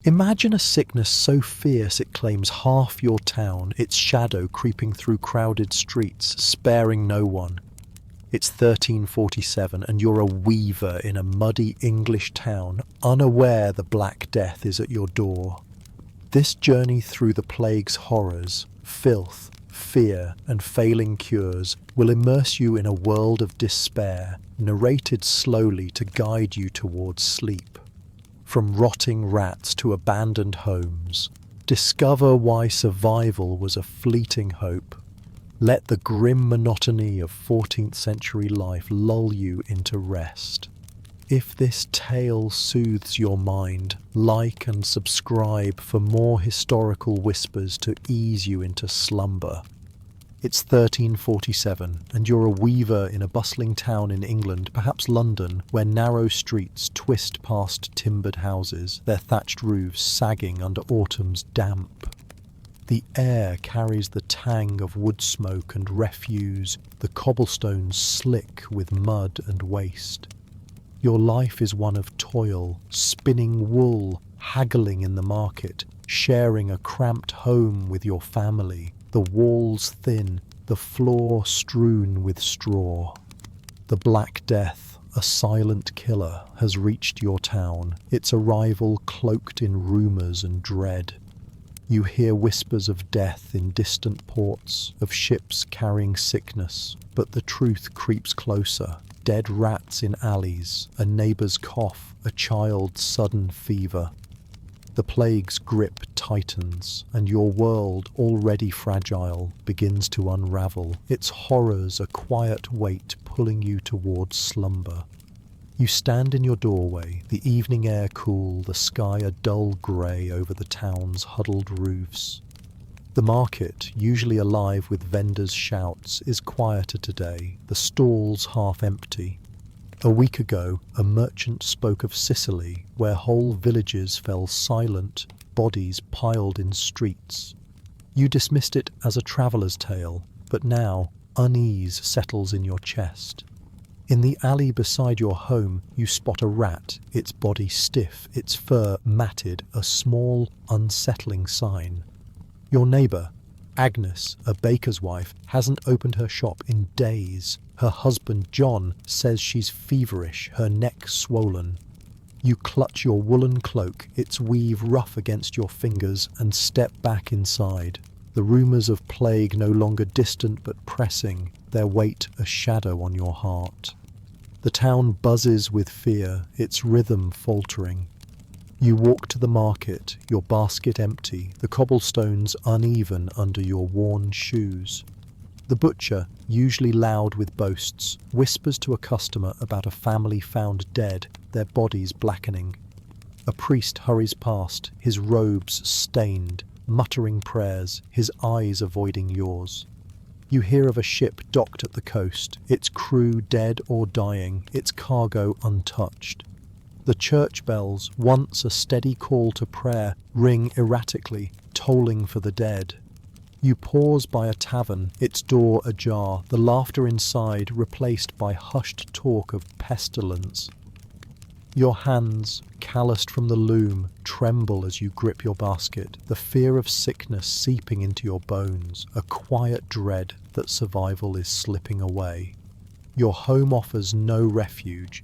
Imagine a sickness so fierce it claims half your town, its shadow creeping through crowded streets, sparing no one. It's 1347 and you're a weaver in a muddy English town, unaware the Black Death is at your door. This journey through the plague's horrors, filth, fear, and failing cures will immerse you in a world of despair, narrated slowly to guide you towards sleep. From rotting rats to abandoned homes, discover why survival was a fleeting hope. Let the grim monotony of 14th century life lull you into rest. If this tale soothes your mind, like and subscribe for more historical whispers to ease you into slumber. It's 1347, and you're a weaver in a bustling town in England, perhaps London, where narrow streets twist past timbered houses, their thatched roofs sagging under autumn's damp. The air carries the tang of wood smoke and refuse, the cobblestones slick with mud and waste. Your life is one of toil, spinning wool, haggling in the market, sharing a cramped home with your family, the walls thin, the floor strewn with straw. The Black Death, a silent killer, has reached your town, its arrival cloaked in rumours and dread. You hear whispers of death in distant ports, of ships carrying sickness, but the truth creeps closer. Dead rats in alleys, a neighbour's cough, a child's sudden fever. The plague's grip tightens, and your world, already fragile, begins to unravel, its horrors a quiet weight pulling you towards slumber. You stand in your doorway, the evening air cool, the sky a dull grey over the town's huddled roofs. The market, usually alive with vendors' shouts, is quieter today, the stalls half empty. A week ago, a merchant spoke of Sicily, where whole villages fell silent, bodies piled in streets. You dismissed it as a traveller's tale, but now unease settles in your chest. In the alley beside your home, you spot a rat, its body stiff, its fur matted, a small, unsettling sign. Your neighbour, Agnes, a baker's wife, hasn't opened her shop in days. Her husband, John, says she's feverish, her neck swollen. You clutch your woolen cloak, its weave rough against your fingers, and step back inside. The rumours of plague no longer distant but pressing, their weight a shadow on your heart. The town buzzes with fear, its rhythm faltering. You walk to the market, your basket empty, the cobblestones uneven under your worn shoes. The butcher, usually loud with boasts, whispers to a customer about a family found dead, their bodies blackening. A priest hurries past, his robes stained, muttering prayers, his eyes avoiding yours. You hear of a ship docked at the coast, its crew dead or dying, its cargo untouched. The church bells, once a steady call to prayer, ring erratically, tolling for the dead. You pause by a tavern, its door ajar, the laughter inside replaced by hushed talk of pestilence. Your hands, calloused from the loom, tremble as you grip your basket, the fear of sickness seeping into your bones, a quiet dread that survival is slipping away. Your home offers no refuge.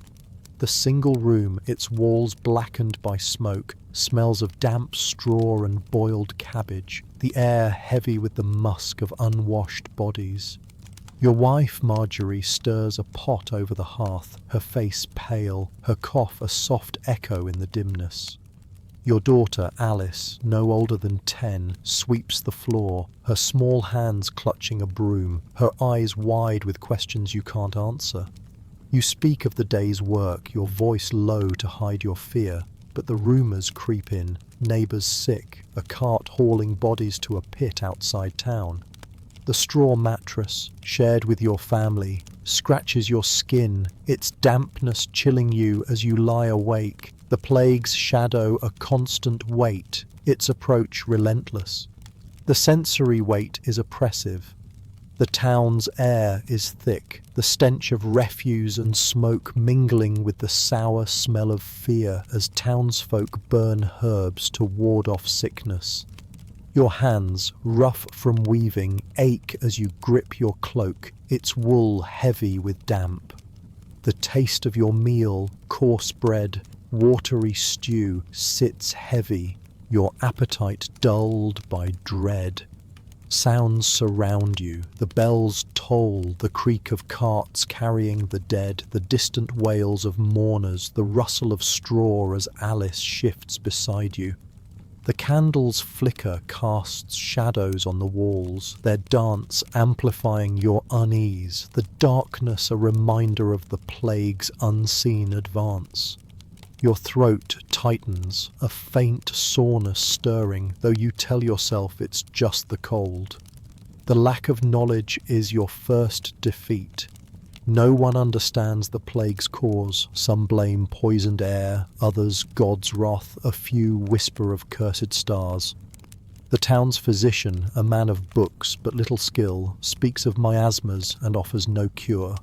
The single room, its walls blackened by smoke, smells of damp straw and boiled cabbage, the air heavy with the musk of unwashed bodies. Your wife, Marjorie, stirs a pot over the hearth, her face pale, her cough a soft echo in the dimness. Your daughter, Alice, no older than 10, sweeps the floor, her small hands clutching a broom, her eyes wide with questions you can't answer. You speak of the day's work, your voice low to hide your fear, but the rumours creep in, neighbours sick, a cart hauling bodies to a pit outside town. The straw mattress, shared with your family, scratches your skin, its dampness chilling you as you lie awake, the plague's shadow a constant weight, its approach relentless. The sensory weight is oppressive. The town's air is thick, the stench of refuse and smoke mingling with the sour smell of fear as townsfolk burn herbs to ward off sickness. Your hands, rough from weaving, ache as you grip your cloak, its wool heavy with damp. The taste of your meal, coarse bread, watery stew, sits heavy, your appetite dulled by dread. Sounds surround you, the bells toll, the creak of carts carrying the dead, the distant wails of mourners, the rustle of straw as Alice shifts beside you. The candle's flicker casts shadows on the walls, their dance amplifying your unease, the darkness a reminder of the plague's unseen advance. Your throat tightens, a faint soreness stirring, though you tell yourself it's just the cold. The lack of knowledge is your first defeat. No one understands the plague's cause. Some blame poisoned air, others God's wrath, a few whisper of cursed stars. The town's physician, a man of books but little skill, speaks of miasmas and offers no cure.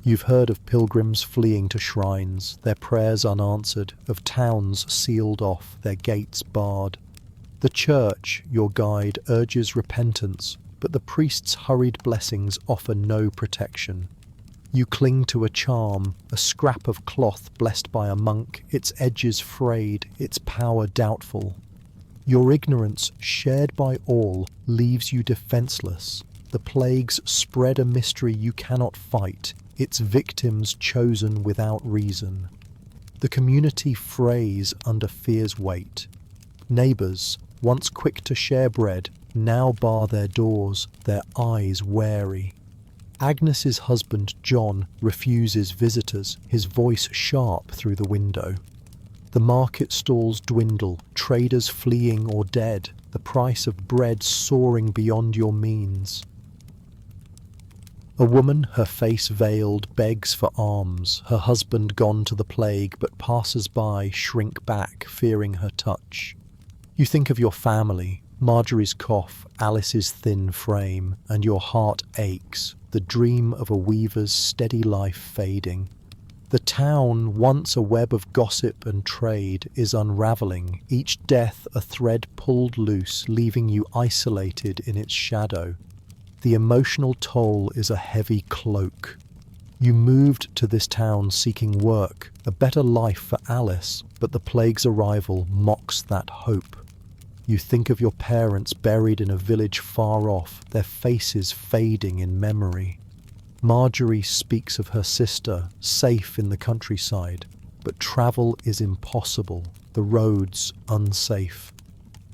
You've heard of pilgrims fleeing to shrines, their prayers unanswered, of towns sealed off, their gates barred. The church, your guide, urges repentance, but the priest's hurried blessings offer no protection. You cling to a charm, a scrap of cloth blessed by a monk, its edges frayed, its power doubtful. Your ignorance, shared by all, leaves you defenseless. The plagues spread a mystery you cannot fight, its victims chosen without reason. The community frays under fear's weight. Neighbours, once quick to share bread, now bar their doors, their eyes wary. Agnes's husband, John, refuses visitors, his voice sharp through the window. The market stalls dwindle, traders fleeing or dead, the price of bread soaring beyond your means. A woman, her face veiled, begs for alms, her husband gone to the plague, but passers-by shrink back, fearing her touch. You think of your family, Marjorie's cough, Alice's thin frame, and your heart aches, the dream of a weaver's steady life fading. The town, once a web of gossip and trade, is unravelling, each death a thread pulled loose, leaving you isolated in its shadow. The emotional toll is a heavy cloak. You moved to this town seeking work, a better life for Alice, but the plague's arrival mocks that hope. You think of your parents buried in a village far off, their faces fading in memory. Marjorie speaks of her sister, safe in the countryside, but travel is impossible, the roads unsafe.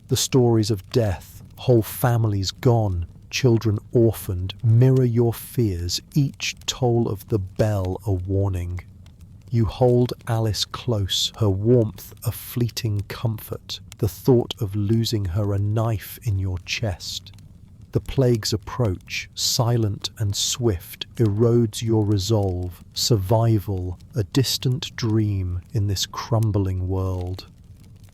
The stories of death, whole families gone, children orphaned, mirror your fears, each toll of the bell a warning. You hold Alice close, her warmth a fleeting comfort, the thought of losing her a knife in your chest. The plague's approach, silent and swift, erodes your resolve, survival, a distant dream in this crumbling world.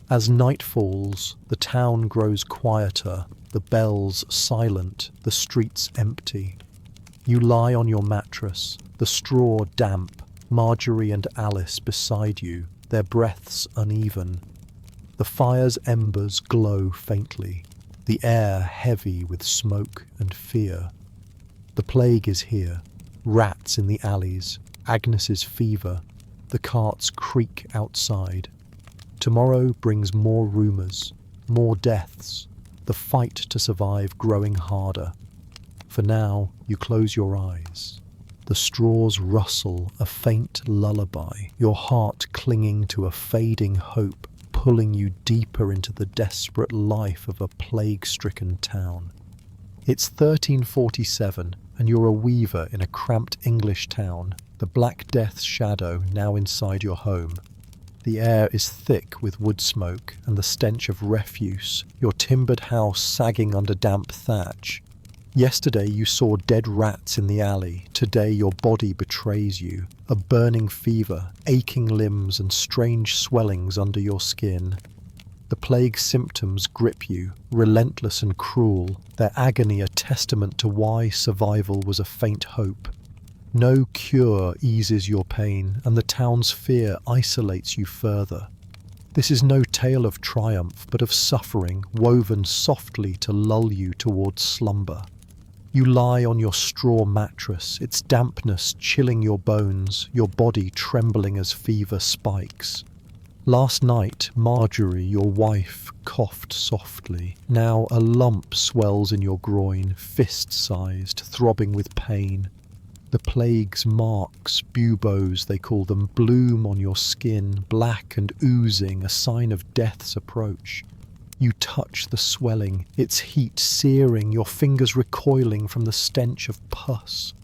As night falls, the town grows quieter, the bells silent, the streets empty. You lie on your mattress, the straw damp, Marjorie and Alice beside you, their breaths uneven. The fire's embers glow faintly, the air heavy with smoke and fear. The plague is here, rats in the alleys, Agnes's fever, the carts creak outside. Tomorrow brings more rumours, more deaths, the fight to survive growing harder. For now, you close your eyes. The straws rustle, a faint lullaby, your heart clinging to a fading hope, pulling you deeper into the desperate life of a plague-stricken town. It's 1347, and you're a weaver in a cramped English town, the Black Death's shadow now inside your home. The air is thick with wood smoke and the stench of refuse, your timbered house sagging under damp thatch. Yesterday you saw dead rats in the alley, today your body betrays you, a burning fever, aching limbs and strange swellings under your skin. The The plague's symptoms grip you, relentless and cruel, their agony a testament to why survival was a faint hope. No cure eases your pain, and the town's fear isolates you further. This is no tale of triumph, but of suffering, woven softly to lull you towards slumber. You lie on your straw mattress, its dampness chilling your bones, your body trembling as fever spikes. Last night, Marjorie, your wife, coughed softly. Now a lump swells in your groin, fist-sized, throbbing with pain. The plague's marks, buboes they call them, bloom on your skin, black and oozing, a sign of death's approach. You touch the swelling, its heat searing, your fingers recoiling from the stench of pus.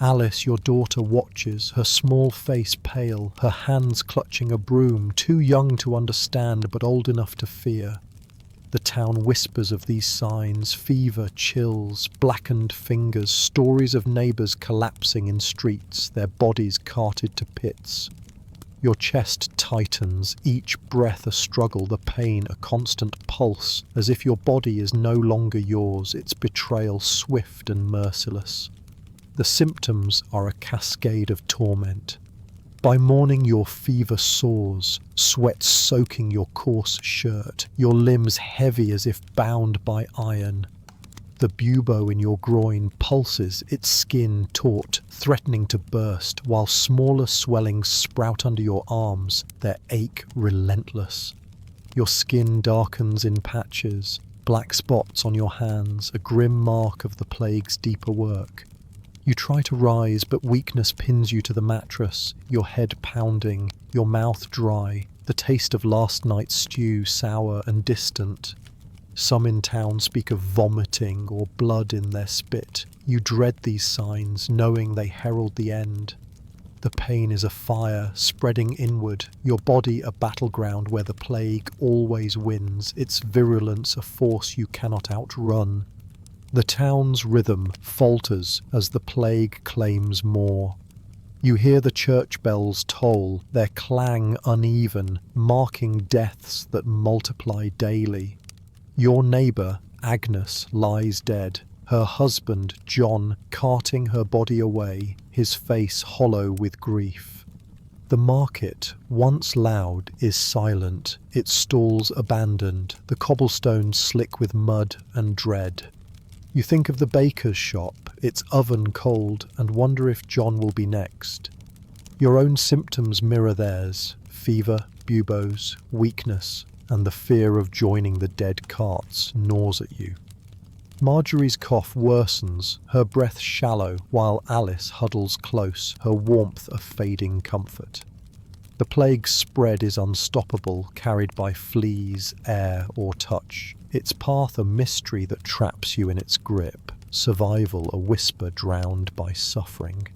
Alice, your daughter, watches, her small face pale, her hands clutching a broom, too young to understand but old enough to fear. The town whispers of these signs, fever, chills, blackened fingers, stories of neighbours collapsing in streets, their bodies carted to pits. Your chest tightens, each breath a struggle, the pain a constant pulse, as if your body is no longer yours, its betrayal swift and merciless. The symptoms are a cascade of torment. By morning your fever soars, sweat soaking your coarse shirt, your limbs heavy as if bound by iron. The bubo in your groin pulses, its skin taut, threatening to burst, while smaller swellings sprout under your arms, their ache relentless. Your skin darkens in patches, black spots on your hands, a grim mark of the plague's deeper work. You try to rise, but weakness pins you to the mattress, your head pounding, your mouth dry, the taste of last night's stew sour and distant. Some in town speak of vomiting or blood in their spit. You dread these signs, knowing they herald the end. The pain is a fire, spreading inward, your body a battleground where the plague always wins, its virulence a force you cannot outrun. The town's rhythm falters as the plague claims more. You hear the church bells toll, their clang uneven, marking deaths that multiply daily. Your neighbour, Agnes, lies dead, her husband, John, carting her body away, his face hollow with grief. The market, once loud, is silent, its stalls abandoned, the cobblestones slick with mud and dread. You think of the baker's shop, its oven cold, and wonder if John will be next. Your own symptoms mirror theirs, fever, buboes, weakness, and the fear of joining the dead carts gnaws at you. Marjorie's cough worsens, her breath shallow, while Alice huddles close, her warmth a fading comfort. The plague's spread is unstoppable, carried by fleas, air, or touch. Its path a mystery that traps you in its grip, survival a whisper drowned by suffering.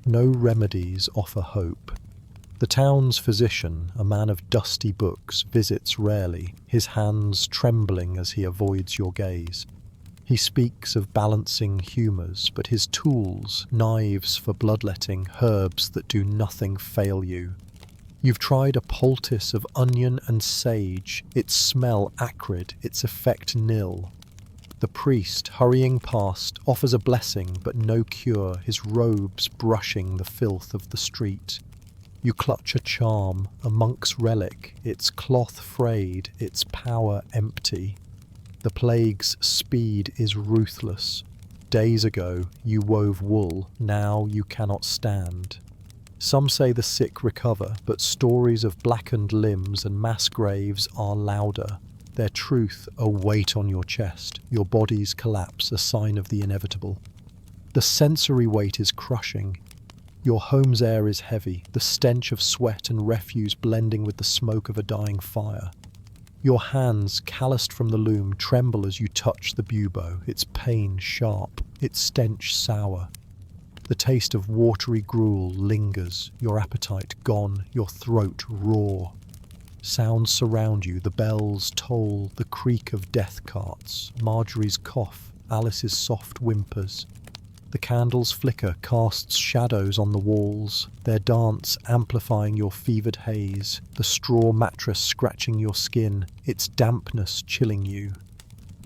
No remedies offer hope. The town's physician, a man of dusty books, visits rarely, his hands trembling as he avoids your gaze. He speaks of balancing humours, but his tools, knives for bloodletting, herbs that do nothing fail you. You've tried a poultice of onion and sage, its smell acrid, its effect nil. The priest, hurrying past, offers a blessing but no cure, his robes brushing the filth of the street. You clutch a charm, a monk's relic, its cloth frayed, its power empty. The plague's speed is ruthless. Days ago you wove wool, now you cannot stand. Some say the sick recover, but stories of blackened limbs and mass graves are louder. Their truth a weight on your chest, your body's collapse a sign of the inevitable. The sensory weight is crushing. Your home's air is heavy, the stench of sweat and refuse blending with the smoke of a dying fire. Your hands, calloused from the loom, tremble as you touch the bubo, its pain sharp, its stench sour. The taste of watery gruel lingers, your appetite gone, your throat raw. Sounds surround you, the bells toll, the creak of death carts, Marjorie's cough, Alice's soft whimpers. The candle's flicker casts shadows on the walls, their dance amplifying your fevered haze, the straw mattress scratching your skin, its dampness chilling you.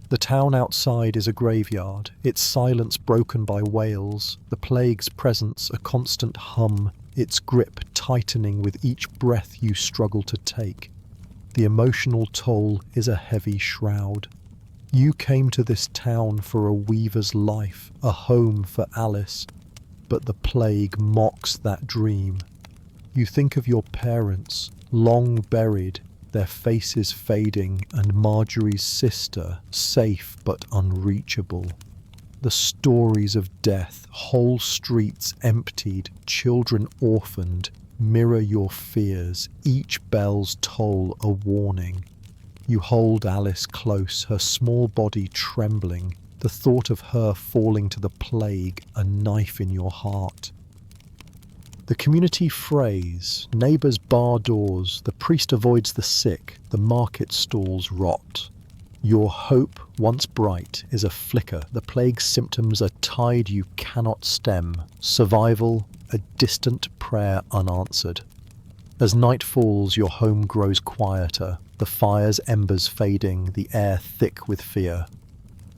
The town outside is a graveyard, its silence broken by wails, the plague's presence a constant hum, its grip tightening with each breath you struggle to take. The emotional toll is a heavy shroud. You came to this town for a weaver's life, a home for Alice, but the plague mocks that dream. You think of your parents, long buried, their faces fading, and Marjorie's sister, safe but unreachable. The stories of death, whole streets emptied, children orphaned, mirror your fears, each bell's toll a warning. You hold Alice close, her small body trembling, the thought of her falling to the plague, a knife in your heart. The community frays, neighbours bar doors, the priest avoids the sick, the market stalls rot. Your hope, once bright, is a flicker, the plague's symptoms a tide you cannot stem, survival, a distant prayer unanswered. As night falls, your home grows quieter, the fire's embers fading, the air thick with fear.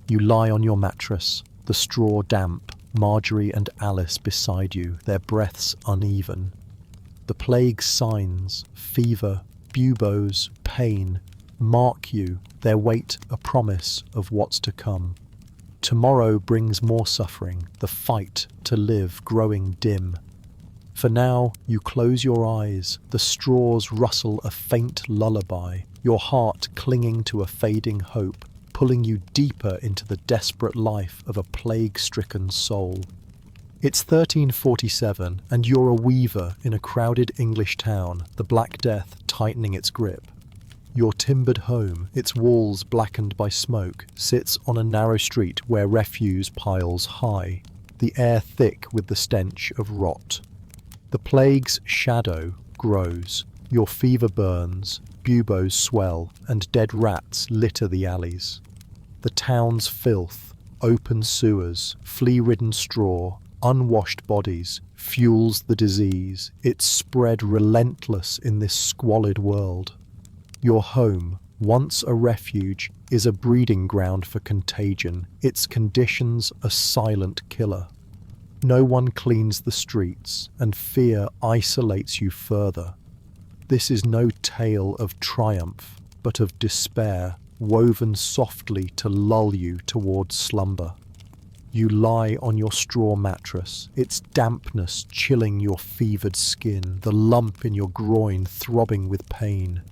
You lie on your mattress, the straw damp, Marjorie and Alice beside you, their breaths uneven. The plague's signs, fever, buboes, pain, mark you, their weight a promise of what's to come. Tomorrow brings more suffering, the fight to live growing dim. For now, you close your eyes, the straws rustle a faint lullaby, your heart clinging to a fading hope, pulling you deeper into the desperate life of a plague-stricken soul. It's 1347, and you're a weaver in a crowded English town, the Black Death tightening its grip. Your timbered home, its walls blackened by smoke, sits on a narrow street where refuse piles high, the air thick with the stench of rot. The plague's shadow grows, your fever burns, buboes swell, and dead rats litter the alleys. The town's filth, open sewers, flea-ridden straw, unwashed bodies, fuels the disease, its spread relentless in this squalid world. Your home, once a refuge, is a breeding ground for contagion, its conditions a silent killer. No one cleans the streets, and fear isolates you further. This is no tale of triumph, but of despair, woven softly to lull you towards slumber. You lie on your straw mattress, its dampness chilling your fevered skin, the lump in your groin throbbing with pain.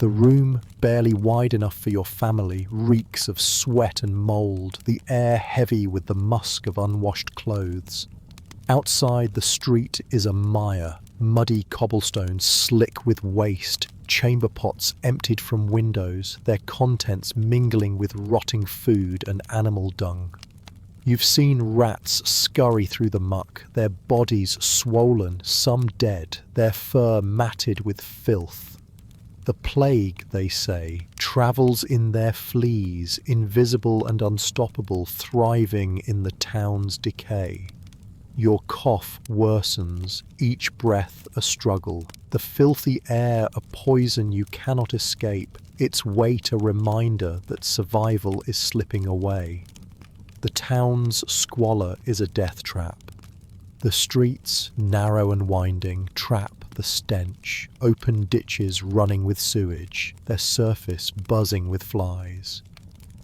The room, barely wide enough for your family, reeks of sweat and mould, the air heavy with the musk of unwashed clothes. Outside, the street is a mire, muddy cobblestones slick with waste, chamber pots emptied from windows, their contents mingling with rotting food and animal dung. You've seen rats scurry through the muck, their bodies swollen, some dead, their fur matted with filth. The plague, they say, travels in their fleas, invisible and unstoppable, thriving in the town's decay. Your cough worsens, each breath a struggle, the filthy air a poison you cannot escape, its weight a reminder that survival is slipping away. The town's squalor is a death trap. The streets, narrow and winding, trap the stench, open ditches running with sewage, their surface buzzing with flies.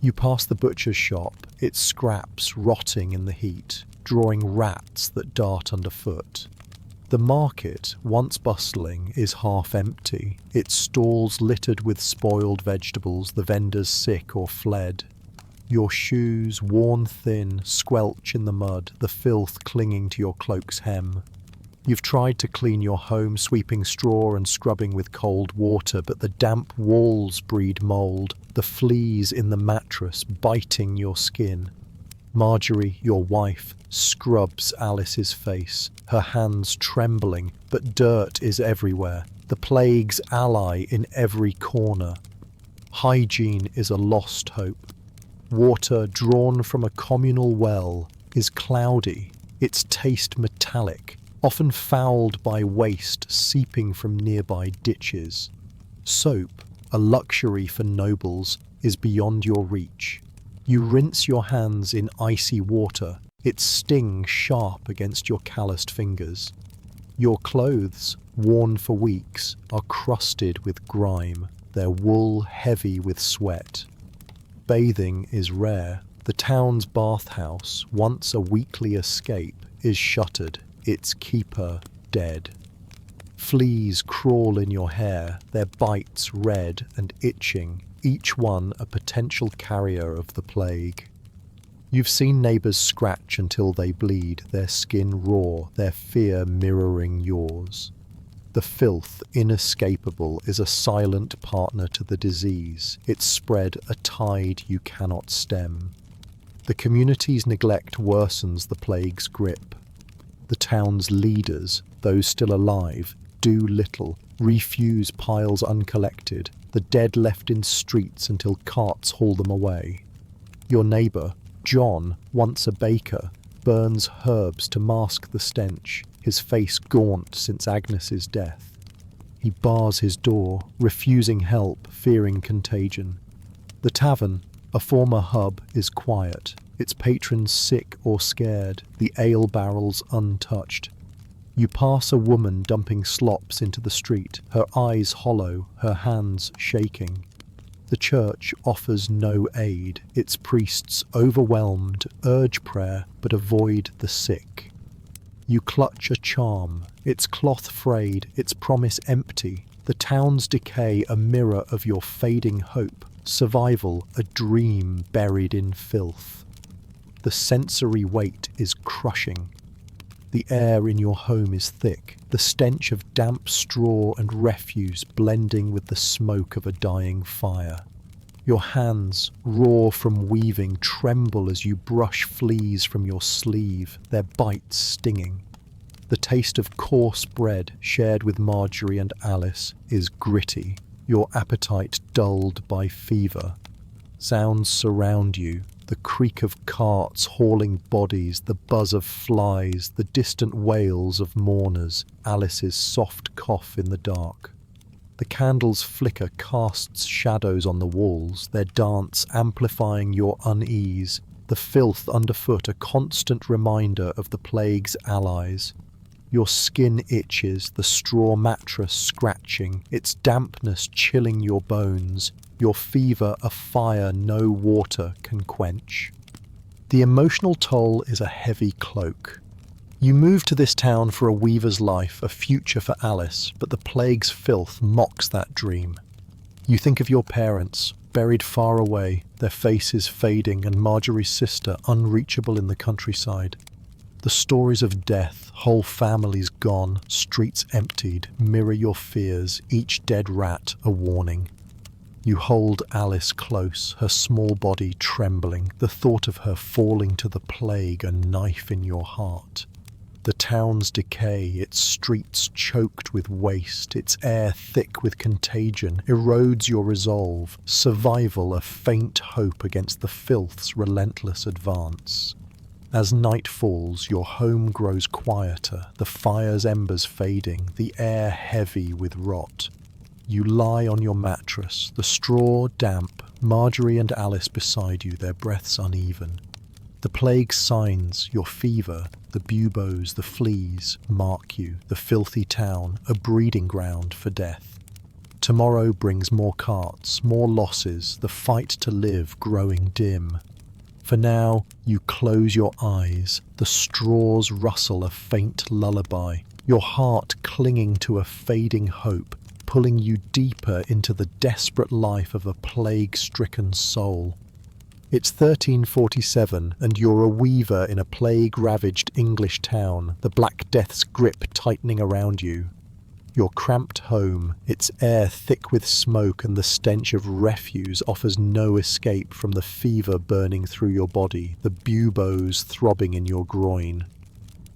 You pass the butcher's shop, its scraps rotting in the heat, drawing rats that dart underfoot. The market, once bustling, is half empty, its stalls littered with spoiled vegetables, the vendors sick or fled. Your shoes, worn thin, squelch in the mud, the filth clinging to your cloak's hem. You've tried to clean your home, sweeping straw and scrubbing with cold water, but the damp walls breed mould, the fleas in the mattress biting your skin. Marjorie, your wife, scrubs Alice's face, her hands trembling, but dirt is everywhere, the plague's ally in every corner. Hygiene is a lost hope. Water drawn from a communal well, is cloudy, its taste metallic, often fouled by waste seeping from nearby ditches. Soap, a luxury for nobles, is beyond your reach. You rinse your hands in icy water, its sting sharp against your calloused fingers. Your clothes, worn for weeks, are crusted with grime, their wool heavy with sweat. Bathing is rare. The town's bathhouse, once a weekly escape, is shuttered, its keeper dead. Fleas crawl in your hair, their bites red and itching, each one a potential carrier of the plague. You've seen neighbours scratch until they bleed, their skin raw, their fear mirroring yours. The filth, inescapable, is a silent partner to the disease, its spread a tide you cannot stem. The community's neglect worsens the plague's grip. The town's leaders, those still alive, do little, refuse piles uncollected, the dead left in streets until carts haul them away. Your neighbour, John, once a baker, burns herbs to mask the stench, his face gaunt since Agnes's death. He bars his door, refusing help, fearing contagion. The tavern, a former hub, is quiet, its patrons sick or scared, the ale barrels untouched. You pass a woman dumping slops into the street, her eyes hollow, her hands shaking. The church offers no aid, its priests, overwhelmed, urge prayer but avoid the sick. You clutch a charm, its cloth frayed, its promise empty, the town's decay a mirror of your fading hope, survival a dream buried in filth. The sensory weight is crushing. The air in your home is thick, the stench of damp straw and refuse blending with the smoke of a dying fire. Your hands, raw from weaving, tremble as you brush fleas from your sleeve, their bites stinging. The taste of coarse bread, shared with Marjorie and Alice, is gritty, your appetite dulled by fever. Sounds surround you, the creak of carts hauling bodies, the buzz of flies, the distant wails of mourners, Alice's soft cough in the dark. The candle's flicker casts shadows on the walls, their dance amplifying your unease, the filth underfoot a constant reminder of the plague's allies. Your skin itches, the straw mattress scratching, its dampness chilling your bones, your fever a fire no water can quench. The emotional toll is a heavy cloak. You move to this town for a weaver's life, a future for Alice, but the plague's filth mocks that dream. You think of your parents, buried far away, their faces fading, and Marjorie's sister unreachable in the countryside. The stories of death, whole families gone, streets emptied, mirror your fears, each dead rat a warning. You hold Alice close, her small body trembling, the thought of her falling to the plague a knife in your heart. The town's decay, its streets choked with waste, its air thick with contagion, erodes your resolve, survival a faint hope against the filth's relentless advance. As night falls, your home grows quieter, the fire's embers fading, the air heavy with rot. You lie on your mattress, the straw damp, Marjorie and Alice beside you, their breaths uneven. The plague signs, your fever, the buboes, the fleas, mark you, the filthy town, a breeding ground for death. Tomorrow brings more carts, more losses, the fight to live growing dim. For now, you close your eyes, the straws rustle a faint lullaby, your heart clinging to a fading hope, pulling you deeper into the desperate life of a plague-stricken soul. It's 1347, and you're a weaver in a plague-ravaged English town, the Black Death's grip tightening around you. Your cramped home, its air thick with smoke and the stench of refuse offers no escape from the fever burning through your body, the buboes throbbing in your groin.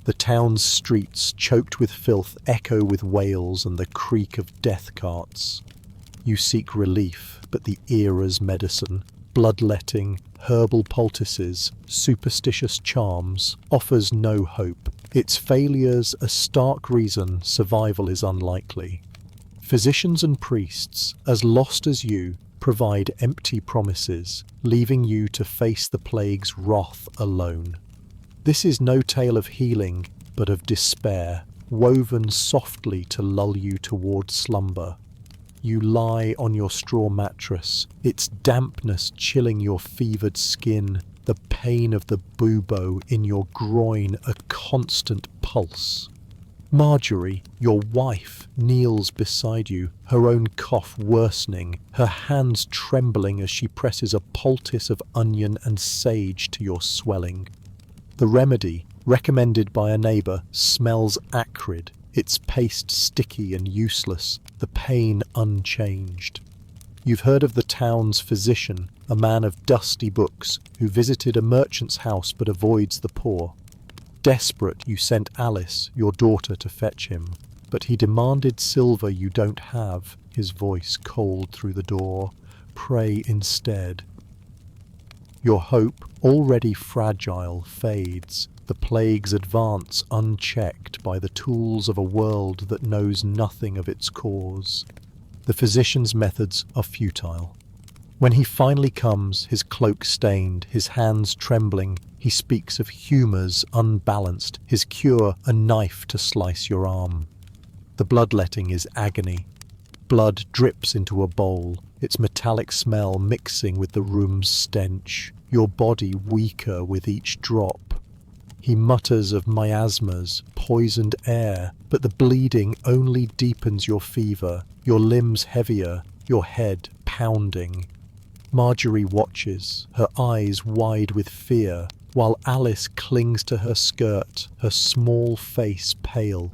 The town's streets, choked with filth, echo with wails and the creak of death carts. You seek relief, but the era's medicine. bloodletting, herbal poultices, superstitious charms, offers no hope. Its failures a stark reason survival is unlikely. Physicians and priests, as lost as you, provide empty promises, leaving you to face the plague's wrath alone. This is no tale of healing, but of despair, woven softly to lull you toward slumber. You lie on your straw mattress, its dampness chilling your fevered skin, the pain of the bubo in your groin a constant pulse. Marjorie, your wife, kneels beside you, her own cough worsening, her hands trembling as she presses a poultice of onion and sage to your swelling. The remedy, recommended by a neighbour, smells acrid, its paste sticky and useless, the pain unchanged. You've heard of the town's physician, a man of dusty books, who visited a merchant's house but avoids the poor. Desperate, you sent Alice, your daughter, to fetch him, but he demanded silver you don't have, his voice cold through the door. Pray instead. Your hope, already fragile, fades. The plagues advance unchecked by the tools of a world that knows nothing of its cause. The physician's methods are futile. When he finally comes, his cloak stained, his hands trembling, he speaks of humours unbalanced, his cure a knife to slice your arm. The bloodletting is agony. Blood drips into a bowl, its metallic smell mixing with the room's stench, your body weaker with each drop. He mutters of miasmas, poisoned air, but the bleeding only deepens your fever, your limbs heavier, your head pounding. Marjorie watches, her eyes wide with fear, while Alice clings to her skirt, her small face pale.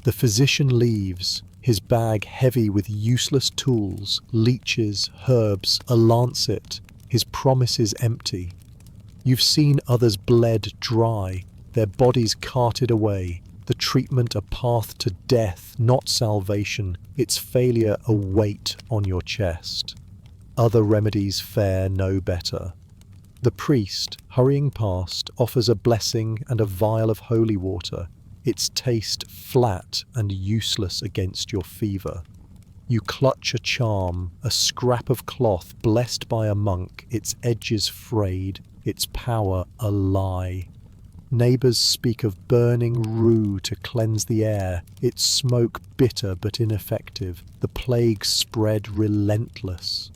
The physician leaves, his bag heavy with useless tools, leeches, herbs, a lancet, his promises empty. You've seen others bled dry, their bodies carted away, the treatment a path to death, not salvation, its failure a weight on your chest. Other remedies fare no better. The priest, hurrying past, offers a blessing and a vial of holy water, its taste flat and useless against your fever. You clutch a charm, a scrap of cloth blessed by a monk, its edges frayed, its power a lie. Neighbours speak of burning rue to cleanse the air, its smoke bitter but ineffective, the plague spread relentless.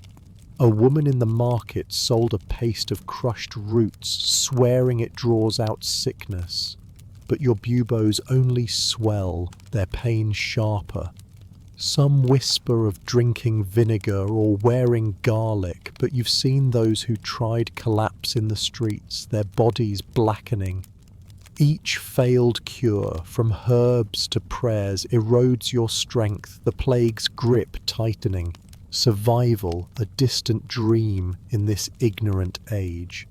A woman in the market sold a paste of crushed roots, swearing it draws out sickness. But your buboes only swell, their pain sharper. Some whisper of drinking vinegar or wearing garlic, but you've seen those who tried collapse in the streets, their bodies blackening. Each failed cure, from herbs to prayers, erodes your strength, the plague's grip tightening. Survival, a distant dream in this ignorant age.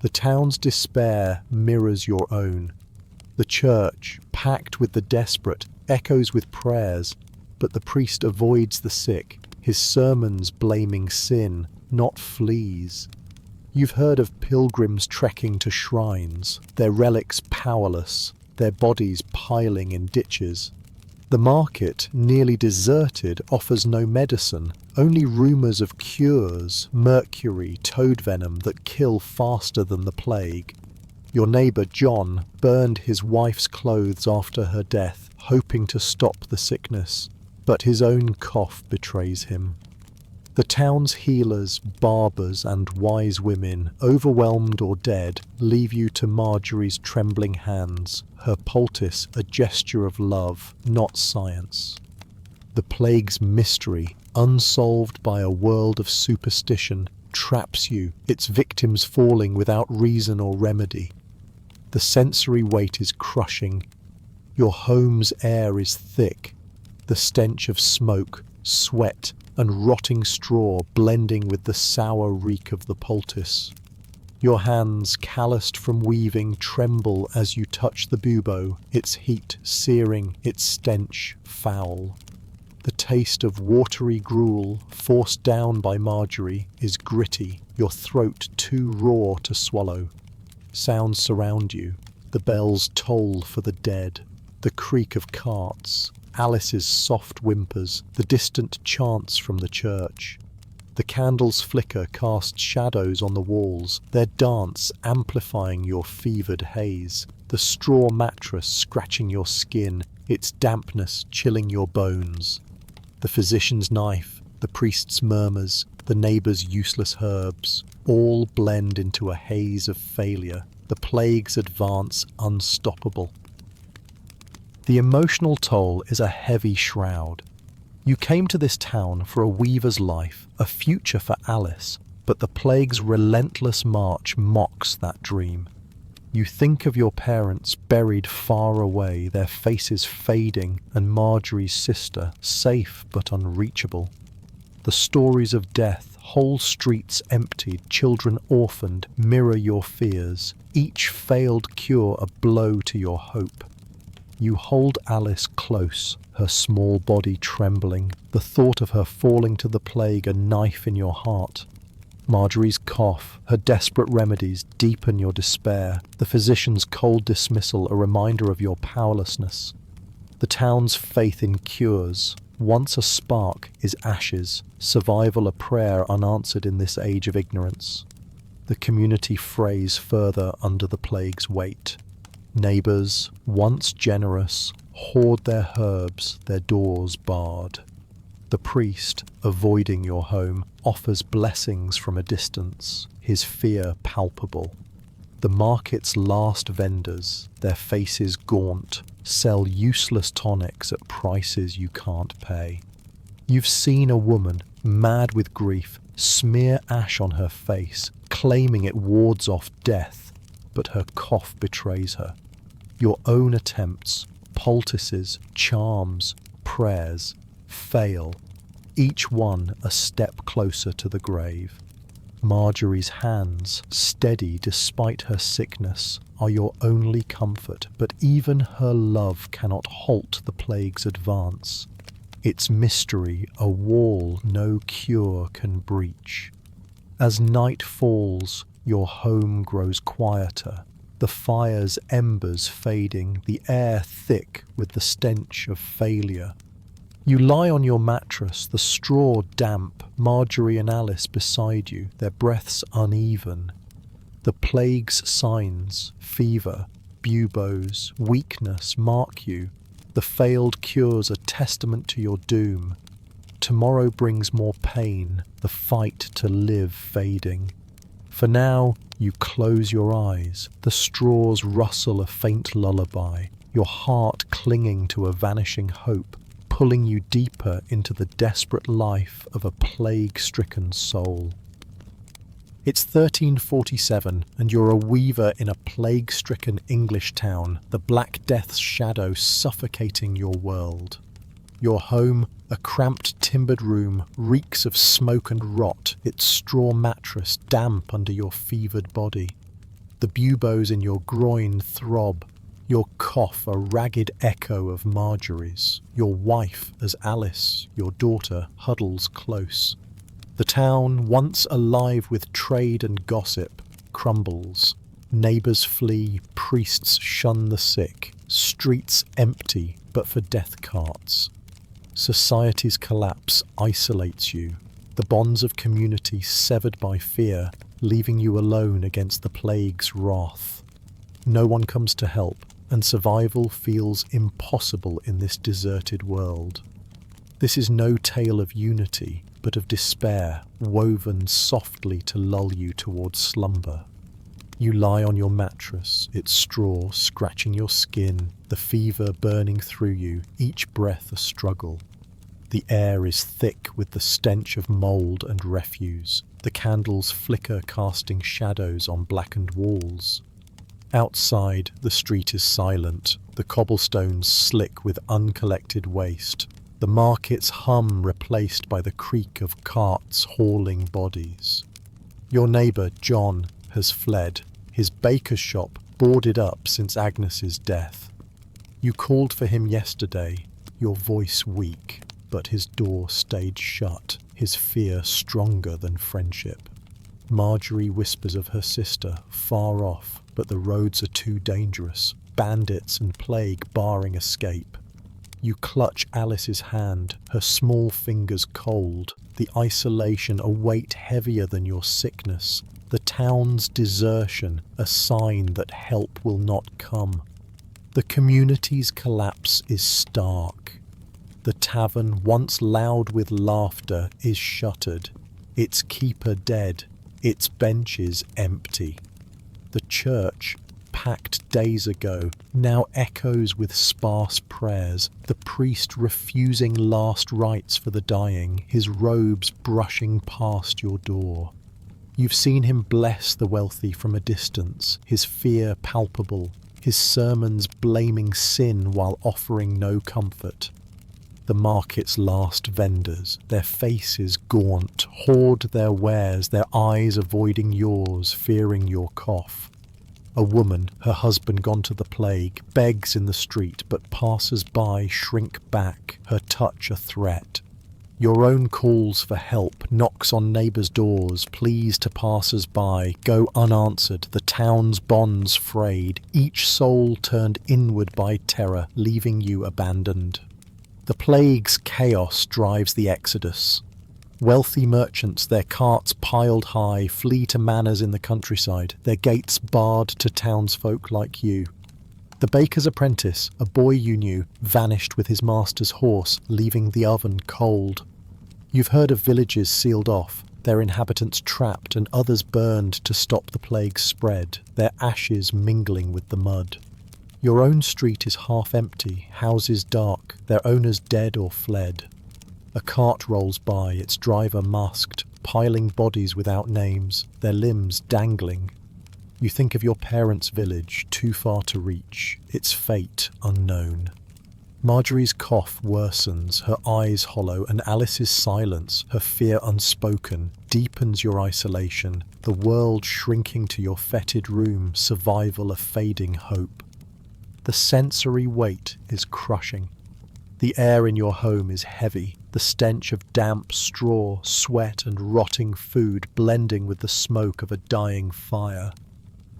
The town's despair mirrors your own. The church, packed with the desperate, echoes with prayers, but the priest avoids the sick, his sermons blaming sin, not fleas. You've heard of pilgrims trekking to shrines, their relics powerless, their bodies piling in ditches. The market, nearly deserted, offers no medicine, only rumours of cures, mercury, toad venom that kill faster than the plague. Your neighbour John burned his wife's clothes after her death, hoping to stop the sickness, but his own cough betrays him. The town's healers, barbers and wise women, overwhelmed or dead, leave you to Marjorie's trembling hands, her poultice a gesture of love, not science. The plague's mystery, unsolved by a world of superstition, traps you, its victims falling without reason or remedy. The sensory weight is crushing. Your home's air is thick, the stench of smoke, sweat, and rotting straw blending with the sour reek of the poultice. Your hands, calloused from weaving, tremble as you touch the bubo, its heat searing, its stench foul. The taste of watery gruel, forced down by Marjorie, is gritty, your throat too raw to swallow. Sounds surround you. The bells toll for the dead. The creak of carts, Alice's soft whimpers, the distant chants from the church. The candles' flicker cast shadows on the walls, their dance amplifying your fevered haze. The straw mattress scratching your skin, its dampness chilling your bones. The physician's knife, the priest's murmurs, the neighbour's useless herbs, all blend into a haze of failure. The plague's advance unstoppable. The emotional toll is a heavy shroud. You came to this town for a weaver's life, a future for Alice, but the plague's relentless march mocks that dream. You think of your parents buried far away, their faces fading, and Marjorie's sister, safe but unreachable. The stories of death, whole streets emptied, children orphaned, mirror your fears, each failed cure a blow to your hope. You hold Alice close, her small body trembling, the thought of her falling to the plague a knife in your heart. Marjorie's cough, her desperate remedies deepen your despair, the physician's cold dismissal a reminder of your powerlessness. The town's faith in cures, once a spark, is ashes, survival a prayer unanswered in this age of ignorance. The community frays further under the plague's weight. Neighbours, once generous, hoard their herbs, their doors barred. The priest, avoiding your home, offers blessings from a distance, his fear palpable. The market's last vendors, their faces gaunt, sell useless tonics at prices you can't pay. You've seen a woman, mad with grief, smear ash on her face, claiming it wards off death, but her cough betrays her. Your own attempts, poultices, charms, prayers, fail, each one a step closer to the grave. Marjorie's hands, steady despite her sickness, are your only comfort, but even her love cannot halt the plague's advance. Its mystery a wall no cure can breach. As night falls, your home grows quieter, the fire's embers fading, the air thick with the stench of failure. You lie on your mattress, the straw damp, Marjorie and Alice beside you, their breaths uneven. The plague's signs, fever, buboes, weakness mark you. The failed cures a testament to your doom. Tomorrow brings more pain, the fight to live fading. For now, you close your eyes, the straws rustle a faint lullaby, your heart clinging to a vanishing hope, pulling you deeper into the desperate life of a plague-stricken soul. It's 1347, and you're a weaver in a plague-stricken English town, the Black Death's shadow suffocating your world. Your home, a cramped timbered room, reeks of smoke and rot, its straw mattress damp under your fevered body. The buboes in your groin throb, your cough a ragged echo of Marjorie's, your wife as Alice, your daughter, huddles close. The town, once alive with trade and gossip, crumbles. Neighbours flee, priests shun the sick, streets empty but for death carts. Society's collapse isolates you, the bonds of community severed by fear, leaving you alone against the plague's wrath. No one comes to help, and survival feels impossible in this deserted world. This is no tale of unity, but of despair, woven softly to lull you towards slumber. You lie on your mattress, its straw scratching your skin, the fever burning through you, each breath a struggle. The air is thick with the stench of mould and refuse, the candles flicker casting shadows on blackened walls. Outside, the street is silent, the cobblestones slick with uncollected waste, the market's hum replaced by the creak of carts hauling bodies. Your neighbour, John, has fled, his baker's shop boarded up since Agnes's death. You called for him yesterday, your voice weak, but his door stayed shut, his fear stronger than friendship. Marjorie whispers of her sister, far off, but the roads are too dangerous, bandits and plague barring escape. You clutch Alice's hand, her small fingers cold, the isolation a weight heavier than your sickness, the town's desertion a sign that help will not come. The community's collapse is stark. The tavern, once loud with laughter, is shuttered, its keeper dead, its benches empty. The church, packed days ago, now echoes with sparse prayers, the priest refusing last rites for the dying, his robes brushing past your door. You've seen him bless the wealthy from a distance, his fear palpable, his sermons blaming sin while offering no comfort. The market's last vendors, their faces gaunt, hoard their wares, their eyes avoiding yours, fearing your cough. A woman, her husband gone to the plague, begs in the street, but passers-by shrink back, her touch a threat. Your own calls for help, knocks on neighbours' doors, pleas to passers-by, go unanswered, the town's bonds frayed, each soul turned inward by terror, leaving you abandoned. The plague's chaos drives the exodus. Wealthy merchants, their carts piled high, flee to manors in the countryside, their gates barred to townsfolk like you. The baker's apprentice, a boy you knew, vanished with his master's horse, leaving the oven cold. You've heard of villages sealed off, their inhabitants trapped and others burned to stop the plague's spread, their ashes mingling with the mud. Your own street is half empty, houses dark, their owners dead or fled. A cart rolls by, its driver masked, piling bodies without names, their limbs dangling. You think of your parents' village, too far to reach, its fate unknown. Marjorie's cough worsens, her eyes hollow, and Alice's silence, her fear unspoken, deepens your isolation, the world shrinking to your fetid room, survival a fading hope. The sensory weight is crushing. The air in your home is heavy, the stench of damp straw, sweat and rotting food blending with the smoke of a dying fire.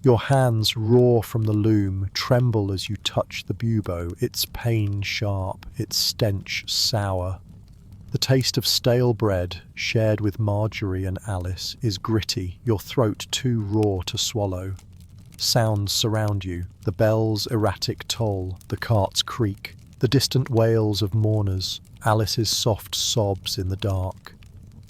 Your hands, raw from the loom, tremble as you touch the bubo, its pain sharp, its stench sour. The taste of stale bread, shared with Marjorie and Alice, is gritty, your throat too raw to swallow. Sounds surround you, the bell's erratic toll, the cart's creak, the distant wails of mourners, Alice's soft sobs in the dark.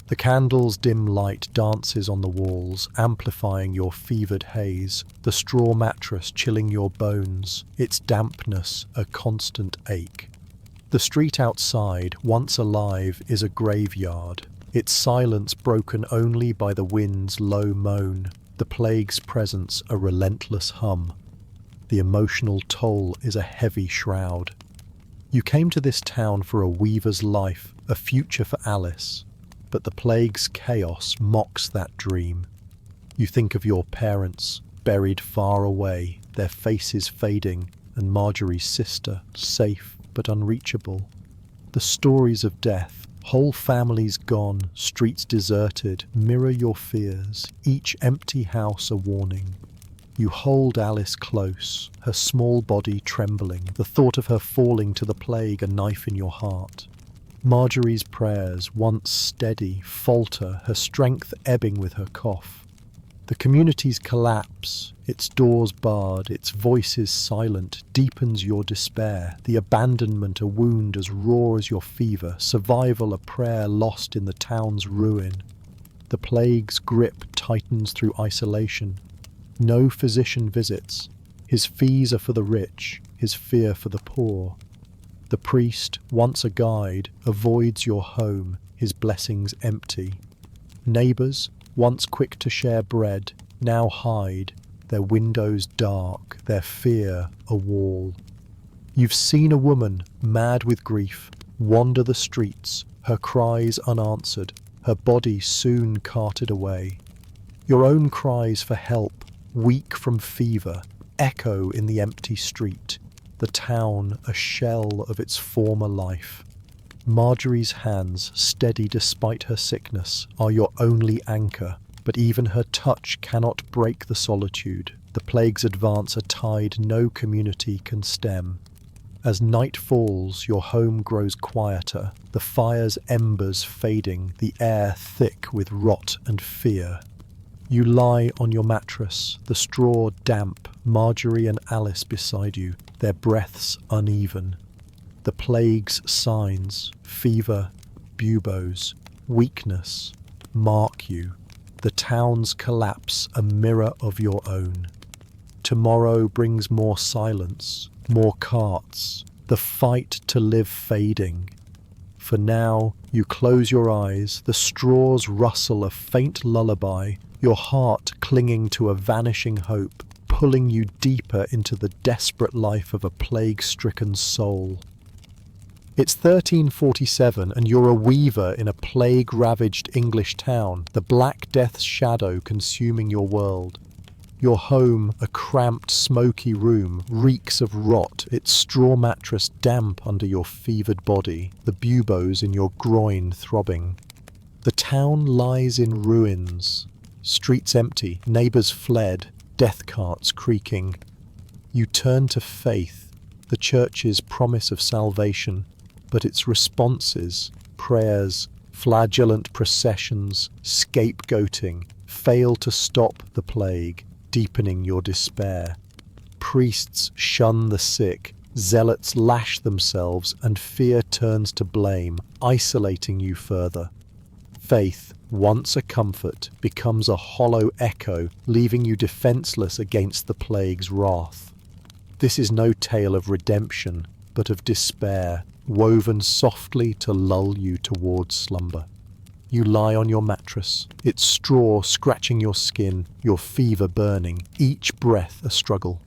The candle's dim light dances on the walls, amplifying your fevered haze, the straw mattress chilling your bones, its dampness a constant ache. The street outside, once alive, is a graveyard, its silence broken only by the wind's low moan, the plague's presence a relentless hum. The emotional toll is a heavy shroud. You came to this town for a weaver's life, a future for Alice, but the plague's chaos mocks that dream. You think of your parents, buried far away, their faces fading, and Marjorie's sister, safe but unreachable. The stories of death, whole families gone, streets deserted, mirror your fears, each empty house a warning. You hold Alice close, her small body trembling, the thought of her falling to the plague a knife in your heart. Marjorie's prayers, once steady, falter, her strength ebbing with her cough. The community's collapse, its doors barred, its voices silent, deepens your despair, the abandonment a wound as raw as your fever, survival a prayer lost in the town's ruin. The plague's grip tightens through isolation. No physician visits. His fees are for the rich, his fear for the poor. The priest, once a guide, avoids your home, his blessings empty. Neighbours, once quick to share bread, now hide, their windows dark, their fear a wall. You've seen a woman, mad with grief, wander the streets, her cries unanswered, her body soon carted away. Your own cries for help, weak from fever, echo in the empty street, the town a shell of its former life. Marjorie's hands, steady despite her sickness, are your only anchor, but even her touch cannot break the solitude. The plague's advance a tide no community can stem. As night falls, your home grows quieter, the fire's embers fading, the air thick with rot and fear. You lie on your mattress, the straw damp, Marjorie and Alice beside you, their breaths uneven. The plague's signs, fever, buboes, weakness, mark you. The town's collapse a mirror of your own. Tomorrow brings more silence, more carts, the fight to live fading. For now, you close your eyes, the straws rustle a faint lullaby, your heart clinging to a vanishing hope, pulling you deeper into the desperate life of a plague-stricken soul. It's 1347 and you're a weaver in a plague-ravaged English town, the Black Death's shadow consuming your world. Your home, a cramped, smoky room, reeks of rot, its straw mattress damp under your fevered body, the buboes in your groin throbbing. The town lies in ruins. Streets empty, neighbours fled, death carts creaking. You turn to faith, the church's promise of salvation, but its responses, prayers, flagellant processions, scapegoating, fail to stop the plague, deepening your despair. Priests shun the sick, zealots lash themselves, and fear turns to blame, isolating you further. Faith, once a comfort, becomes a hollow echo, leaving you defenseless against the plague's wrath. This is no tale of redemption, but of despair, woven softly to lull you towards slumber. You lie on your mattress, its straw scratching your skin, your fever burning, each breath a struggle.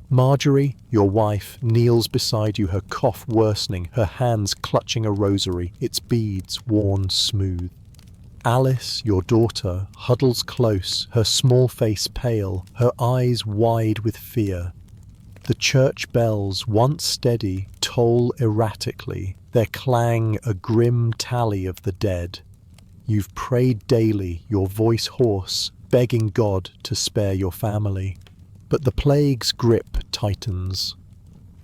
Marjorie, your wife, kneels beside you, her cough worsening, her hands clutching a rosary, its beads worn smooth. Alice, your daughter, huddles close, her small face pale, her eyes wide with fear. The church bells, once steady, toll erratically, their clang a grim tally of the dead. You've prayed daily, your voice hoarse, begging God to spare your family. But the plague's grip tightens.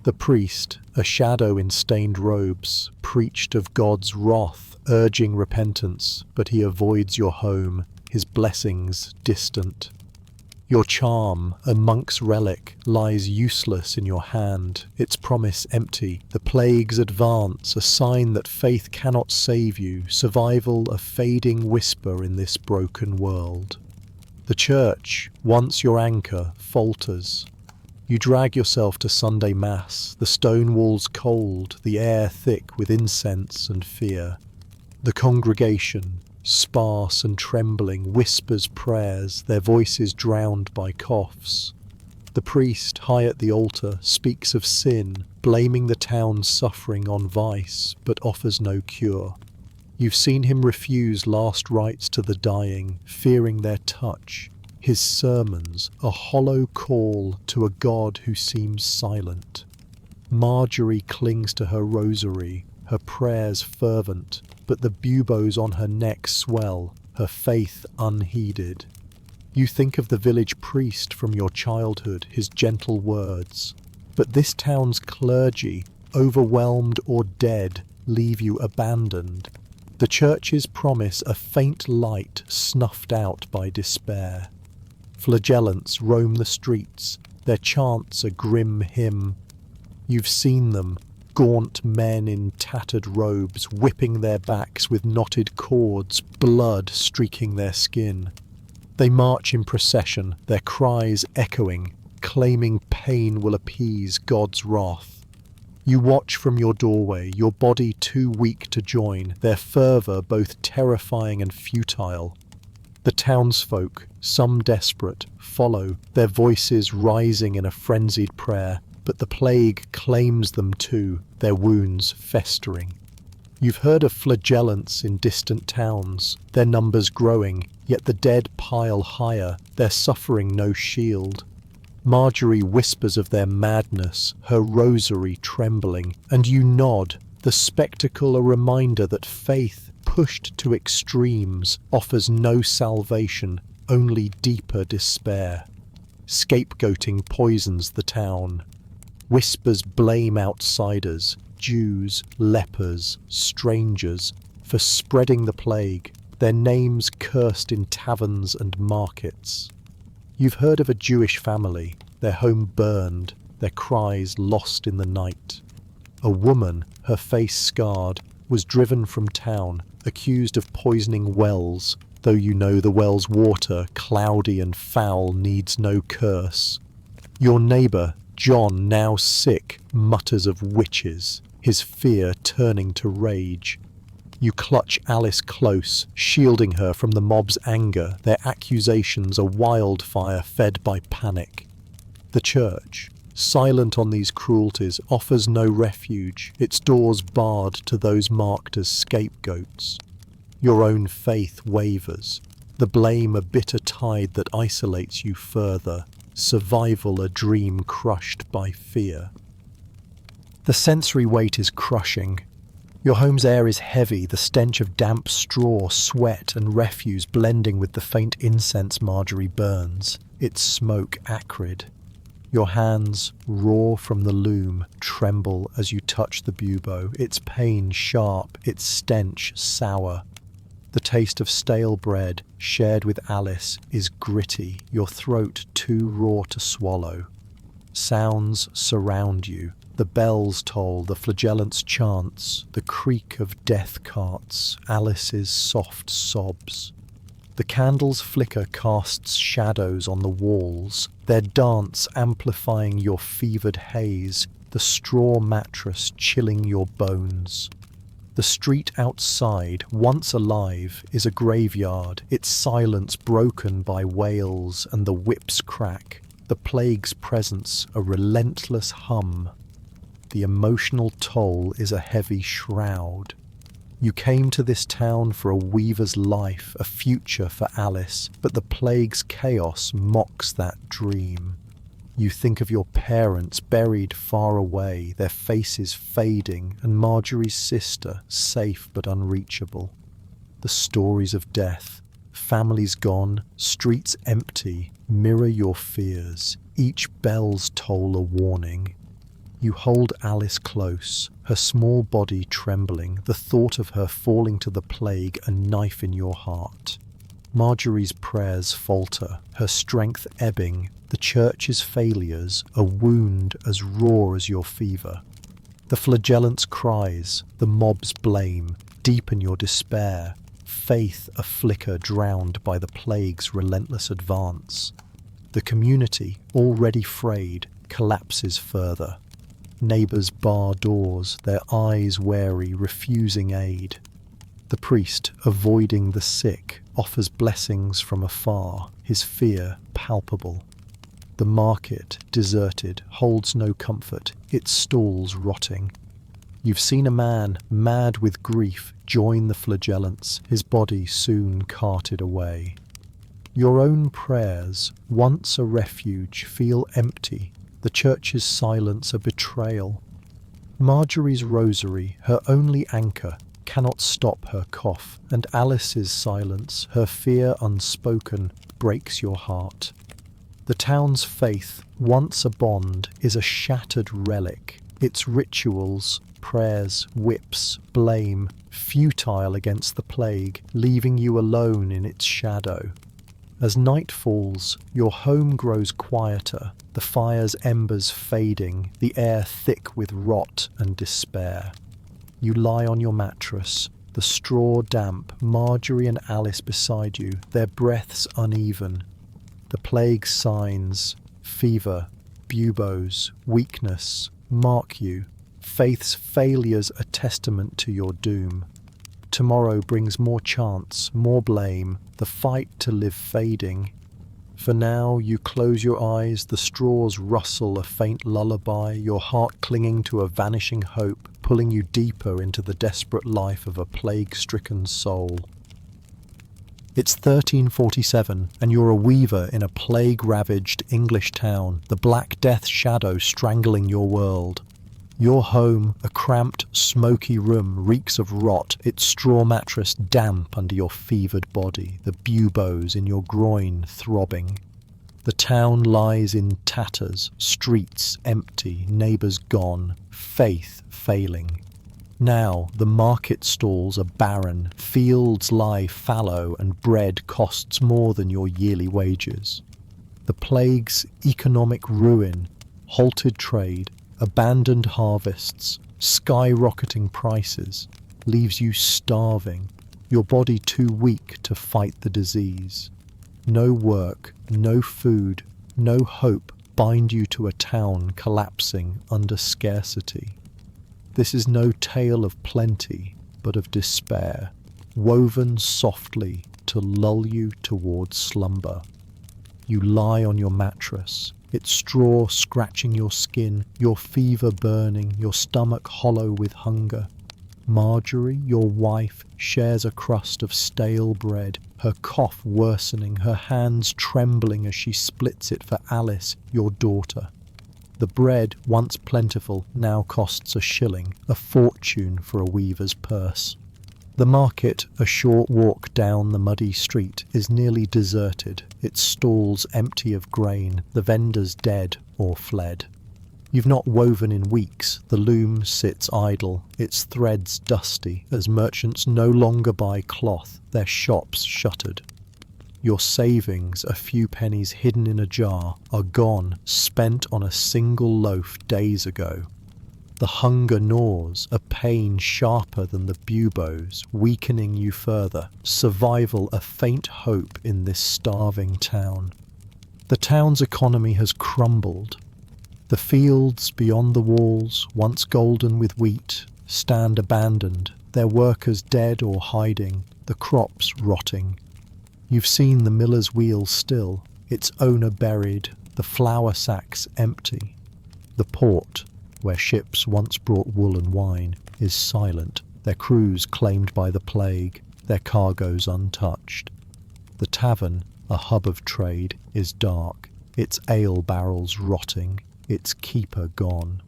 The priest, a shadow in stained robes, preached of God's wrath, urging repentance, but he avoids your home, his blessings distant. Your charm, a monk's relic, lies useless in your hand, its promise empty, the plague's advance, a sign that faith cannot save you, survival a fading whisper in this broken world. The church, once your anchor, falters. You drag yourself to Sunday Mass, the stone walls cold, the air thick with incense and fear. The congregation, sparse and trembling, whispers prayers, their voices drowned by coughs. The priest, high at the altar, speaks of sin, blaming the town's suffering on vice, but offers no cure. You've seen him refuse last rites to the dying, fearing their touch. His sermons, a hollow call to a God who seems silent. Marjorie clings to her rosary, her prayers fervent, but the buboes on her neck swell, her faith unheeded. You think of the village priest from your childhood, his gentle words. But this town's clergy, overwhelmed or dead, leave you abandoned. The church's promise a faint light snuffed out by despair. Flagellants roam the streets, their chants a grim hymn. You've seen them, gaunt men in tattered robes, whipping their backs with knotted cords, blood streaking their skin. They march in procession, their cries echoing, claiming pain will appease God's wrath. You watch from your doorway, your body too weak to join, their fervour both terrifying and futile. The townsfolk, some desperate, follow, their voices rising in a frenzied prayer, but the plague claims them too, their wounds festering. You've heard of flagellants in distant towns, their numbers growing, yet the dead pile higher, their suffering no shield. Marjorie whispers of their madness, her rosary trembling, and you nod, The spectacle a reminder that faith, pushed to extremes, offers no salvation, only deeper despair. Scapegoating poisons the town. Whispers blame outsiders, Jews, lepers, strangers, for spreading the plague, their names cursed in taverns and markets. You've heard of a Jewish family, their home burned, their cries lost in the night. A woman, her face scarred, was driven from town, accused of poisoning wells, though you know the well's water, cloudy and foul, needs no curse. Your neighbour, John, now sick, mutters of witches, his fear turning to rage. You clutch Alice close, shielding her from the mob's anger, their accusations a wildfire fed by panic. The church, silent on these cruelties, offers no refuge, its doors barred to those marked as scapegoats. Your own faith wavers, the blame a bitter tide that isolates you further, survival a dream crushed by fear. The sensory weight is crushing. Your home's air is heavy, the stench of damp straw, sweat and refuse blending with the faint incense Marjorie burns, its smoke acrid. Your hands, raw from the loom, tremble as you touch the bubo, its pain sharp, its stench sour. The taste of stale bread, shared with Alice, is gritty, your throat too raw to swallow. Sounds surround you. The bells toll, the flagellants chants, the creak of death carts, Alice's soft sobs. The candle's flicker casts shadows on the walls, their dance amplifying your fevered haze, the straw mattress chilling your bones. The street outside, once alive, is a graveyard, its silence broken by wails and the whip's crack, the plague's presence a relentless hum. The emotional toll is a heavy shroud. You came to this town for a weaver's life, a future for Alice, but the plague's chaos mocks that dream. You think of your parents buried far away, their faces fading, and Marjorie's sister, safe but unreachable. The stories of death, families gone, streets empty, mirror your fears, each bell's toll a warning. You hold Alice close, her small body trembling, the thought of her falling to the plague a knife in your heart. Marjorie's prayers falter, her strength ebbing, the church's failures, a wound as raw as your fever. The flagellant's cries, the mob's blame, deepen your despair, faith a flicker drowned by the plague's relentless advance. The community, already frayed, collapses further. Neighbours bar doors, their eyes wary, refusing aid. The priest, avoiding the sick, offers blessings from afar, his fear palpable. The market, deserted, holds no comfort, its stalls rotting. You've seen a man, mad with grief, join the flagellants, his body soon carted away. Your own prayers, once a refuge, feel empty, the church's silence a betrayal. Marjorie's rosary, her only anchor, cannot stop her cough, and Alice's silence, her fear unspoken, breaks your heart. The town's faith, once a bond, is a shattered relic, its rituals, prayers, whips, blame, futile against the plague, leaving you alone in its shadow. As night falls, your home grows quieter, the fire's embers fading, the air thick with rot and despair. You lie on your mattress, the straw damp, Marjorie and Alice beside you, their breaths uneven. The plague signs, fever, buboes, weakness, mark you, faith's failures a testament to your doom. Tomorrow brings more chance, more blame, the fight to live fading. For now you close your eyes, the straws rustle a faint lullaby, your heart clinging to a vanishing hope, pulling you deeper into the desperate life of a plague-stricken soul. It's 1347, and you're a weaver in a plague-ravaged English town, the Black Death shadow strangling your world. Your home, a cramped, smoky room, reeks of rot, its straw mattress damp under your fevered body, the buboes in your groin throbbing. The town lies in tatters, streets empty, neighbours gone, faith failing. Now the market stalls are barren, fields lie fallow, and bread costs more than your yearly wages. The plague's economic ruin, halted trade, abandoned harvests, skyrocketing prices, leaves you starving, your body too weak to fight the disease. No work, no food, no hope bind you to a town collapsing under scarcity. This is no tale of plenty, but of despair, woven softly to lull you towards slumber. You lie on your mattress, its straw scratching your skin, your fever burning, your stomach hollow with hunger. Marjorie, your wife, shares a crust of stale bread, her cough worsening, her hands trembling as she splits it for Alice, your daughter. The bread, once plentiful, now costs a shilling, a fortune for a weaver's purse. The market, a short walk down the muddy street, is nearly deserted, its stalls empty of grain, the vendors dead or fled. You've not woven in weeks, the loom sits idle, its threads dusty, as merchants no longer buy cloth, their shops shuttered. Your savings, a few pennies hidden in a jar, are gone, spent on a single loaf days ago. The hunger gnaws, a pain sharper than the buboes, weakening you further, survival a faint hope in this starving town. The town's economy has crumbled. The fields beyond the walls, once golden with wheat, stand abandoned, their workers dead or hiding, the crops rotting. You've seen the miller's wheel still, its owner buried, the flour sacks empty. The port, where ships once brought wool and wine, is silent, their crews claimed by the plague, their cargoes untouched. The tavern, a hub of trade, is dark, its ale barrels rotting, its keeper gone.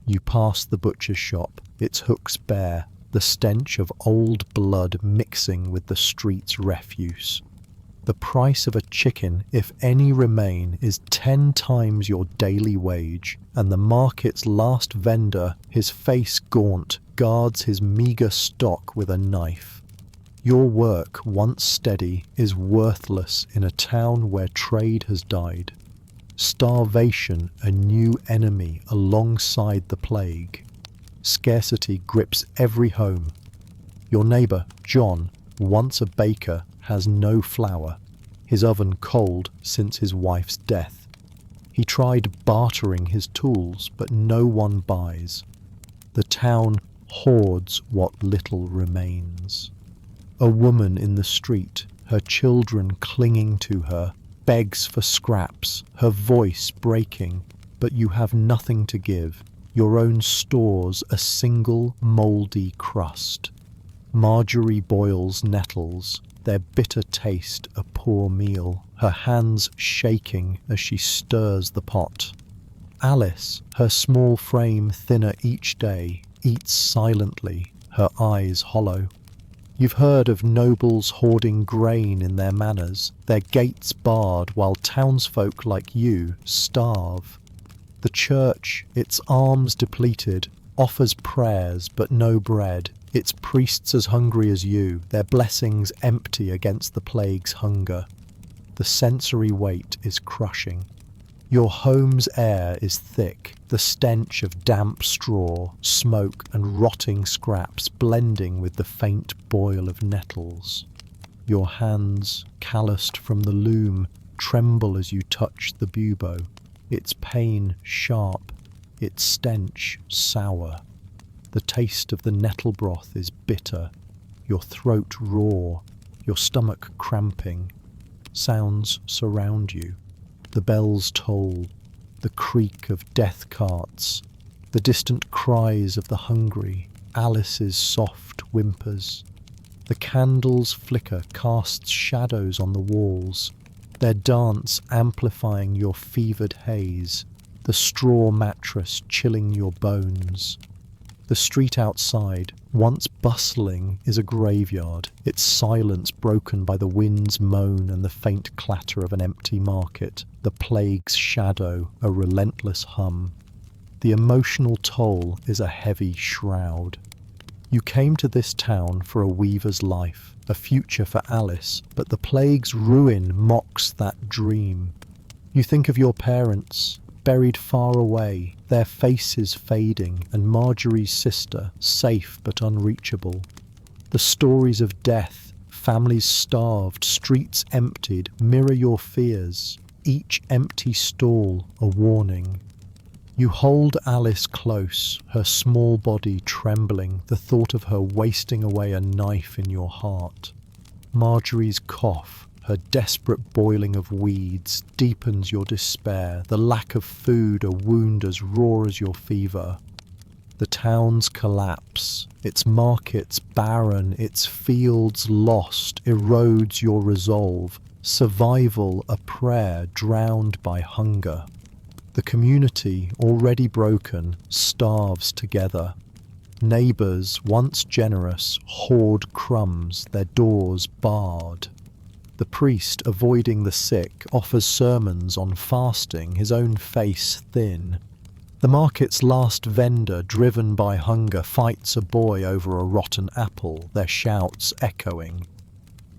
You pass the butcher's shop, its hooks bare, the stench of old blood mixing with the street's refuse. The price of a chicken, if any remain, is 10 times your daily wage, and the market's last vendor, his face gaunt, guards his meagre stock with a knife. Your work, once steady, is worthless in a town where trade has died. Starvation, a new enemy alongside the plague. Scarcity grips every home. Your neighbour, John, once a baker, has no flour, his oven cold since his wife's death. He tried bartering his tools, but no one buys. The town hoards what little remains. A woman in the street, her children clinging to her, begs for scraps, her voice breaking, but you have nothing to give, your own stores a single mouldy crust. Marjorie boils nettles, their bitter taste a poor meal, her hands shaking as she stirs the pot. Alice, her small frame thinner each day, eats silently, her eyes hollow. You've heard of nobles hoarding grain in their manors, their gates barred while townsfolk like you starve. The church, its arms depleted, offers prayers but no bread, its priests as hungry as you, their blessings empty against the plague's hunger. The sensory weight is crushing. Your home's air is thick, the stench of damp straw, smoke and rotting scraps blending with the faint boil of nettles. Your hands, calloused from the loom, tremble as you touch the bubo, its pain sharp, its stench sour. The taste of the nettle broth is bitter, your throat raw, your stomach cramping. Sounds surround you. The bells toll, the creak of death carts, the distant cries of the hungry, Alice's soft whimpers. The candles' flicker casts shadows on the walls, their dance amplifying your fevered haze. the straw mattress chilling your bones. The street outside, once bustling, is a graveyard, its silence broken by the wind's moan and the faint clatter of an empty market, the plague's shadow, a relentless hum. The emotional toll is a heavy shroud. You came to this town for a weaver's life, a future for Alice, but the plague's ruin mocks that dream. You think of your parents, buried far away, their faces fading, and Marjorie's sister, safe but unreachable. The stories of death, families starved, streets emptied, mirror your fears, each empty stall a warning. You hold Alice close, her small body trembling, the thought of her wasting away a knife in your heart. Marjorie's cough, her desperate boiling of weeds, deepens your despair, the lack of food a wound as raw as your fever. The town's collapse, its markets barren, its fields lost, erodes your resolve, survival a prayer drowned by hunger. The community, already broken, starves together. Neighbours, once generous, hoard crumbs, their doors barred. The priest, avoiding the sick, offers sermons on fasting, his own face thin. The market's last vendor, driven by hunger, fights a boy over a rotten apple, their shouts echoing.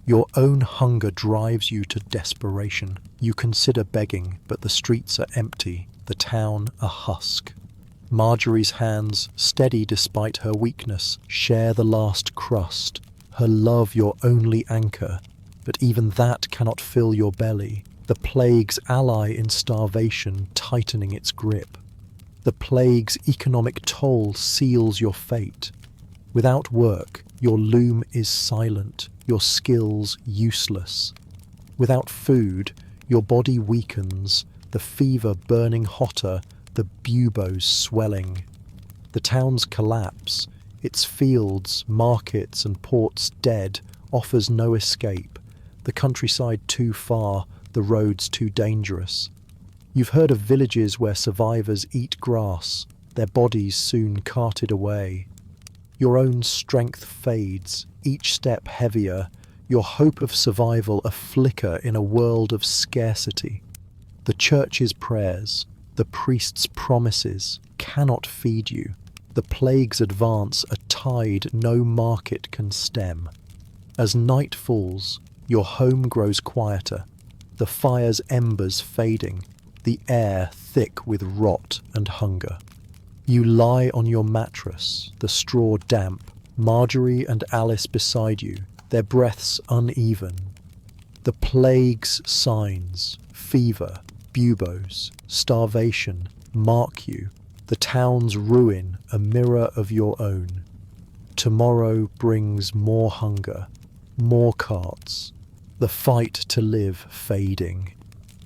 Your own hunger drives you to desperation. You consider begging, but the streets are empty, the town a husk. Marjorie's hands, steady despite her weakness, share the last crust, her love your only anchor, but even that cannot fill your belly, the plague's ally in starvation tightening its grip. The plague's economic toll seals your fate. Without work, your loom is silent, your skills useless. Without food, your body weakens, the fever burning hotter, the buboes swelling. The town's collapse, its fields, markets and ports dead, offers no escape. The countryside too far, the roads too dangerous. You've heard of villages where survivors eat grass, their bodies soon carted away. Your own strength fades, each step heavier, your hope of survival a flicker in a world of scarcity. The church's prayers, the priest's promises, cannot feed you. The plague's advance a tide no market can stem. As night falls, your home grows quieter, the fire's embers fading, the air thick with rot and hunger. You lie on your mattress, the straw damp, Marjorie and Alice beside you, their breaths uneven. The plague's signs, fever, buboes, starvation, mark you, the town's ruin a mirror of your own. Tomorrow brings more hunger, more carts, the fight to live fading.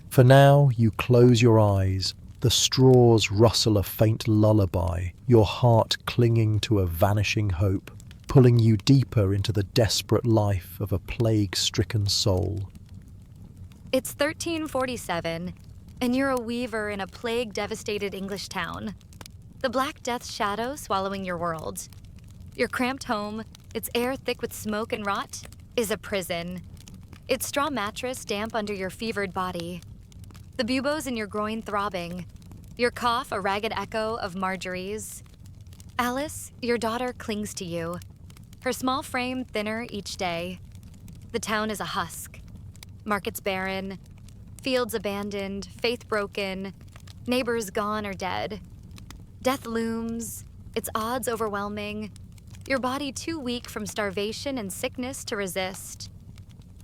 For now you close your eyes, the straws rustle a faint lullaby, your heart clinging to a vanishing hope, pulling you deeper into the desperate life of a plague-stricken soul. It's 1347, and you're a weaver in a plague-devastated English town. The Black Death's shadow swallowing your world. Your cramped home, its air thick with smoke and rot, is a prison. Its straw mattress damp under your fevered body. The buboes in your groin throbbing. Your cough a ragged echo of Marjorie's. Alice, your daughter, clings to you. Her small frame thinner each day. The town is a husk. Markets barren. Fields abandoned. Faith broken. Neighbors gone or dead. Death looms. Its odds overwhelming. Your body too weak from starvation and sickness to resist.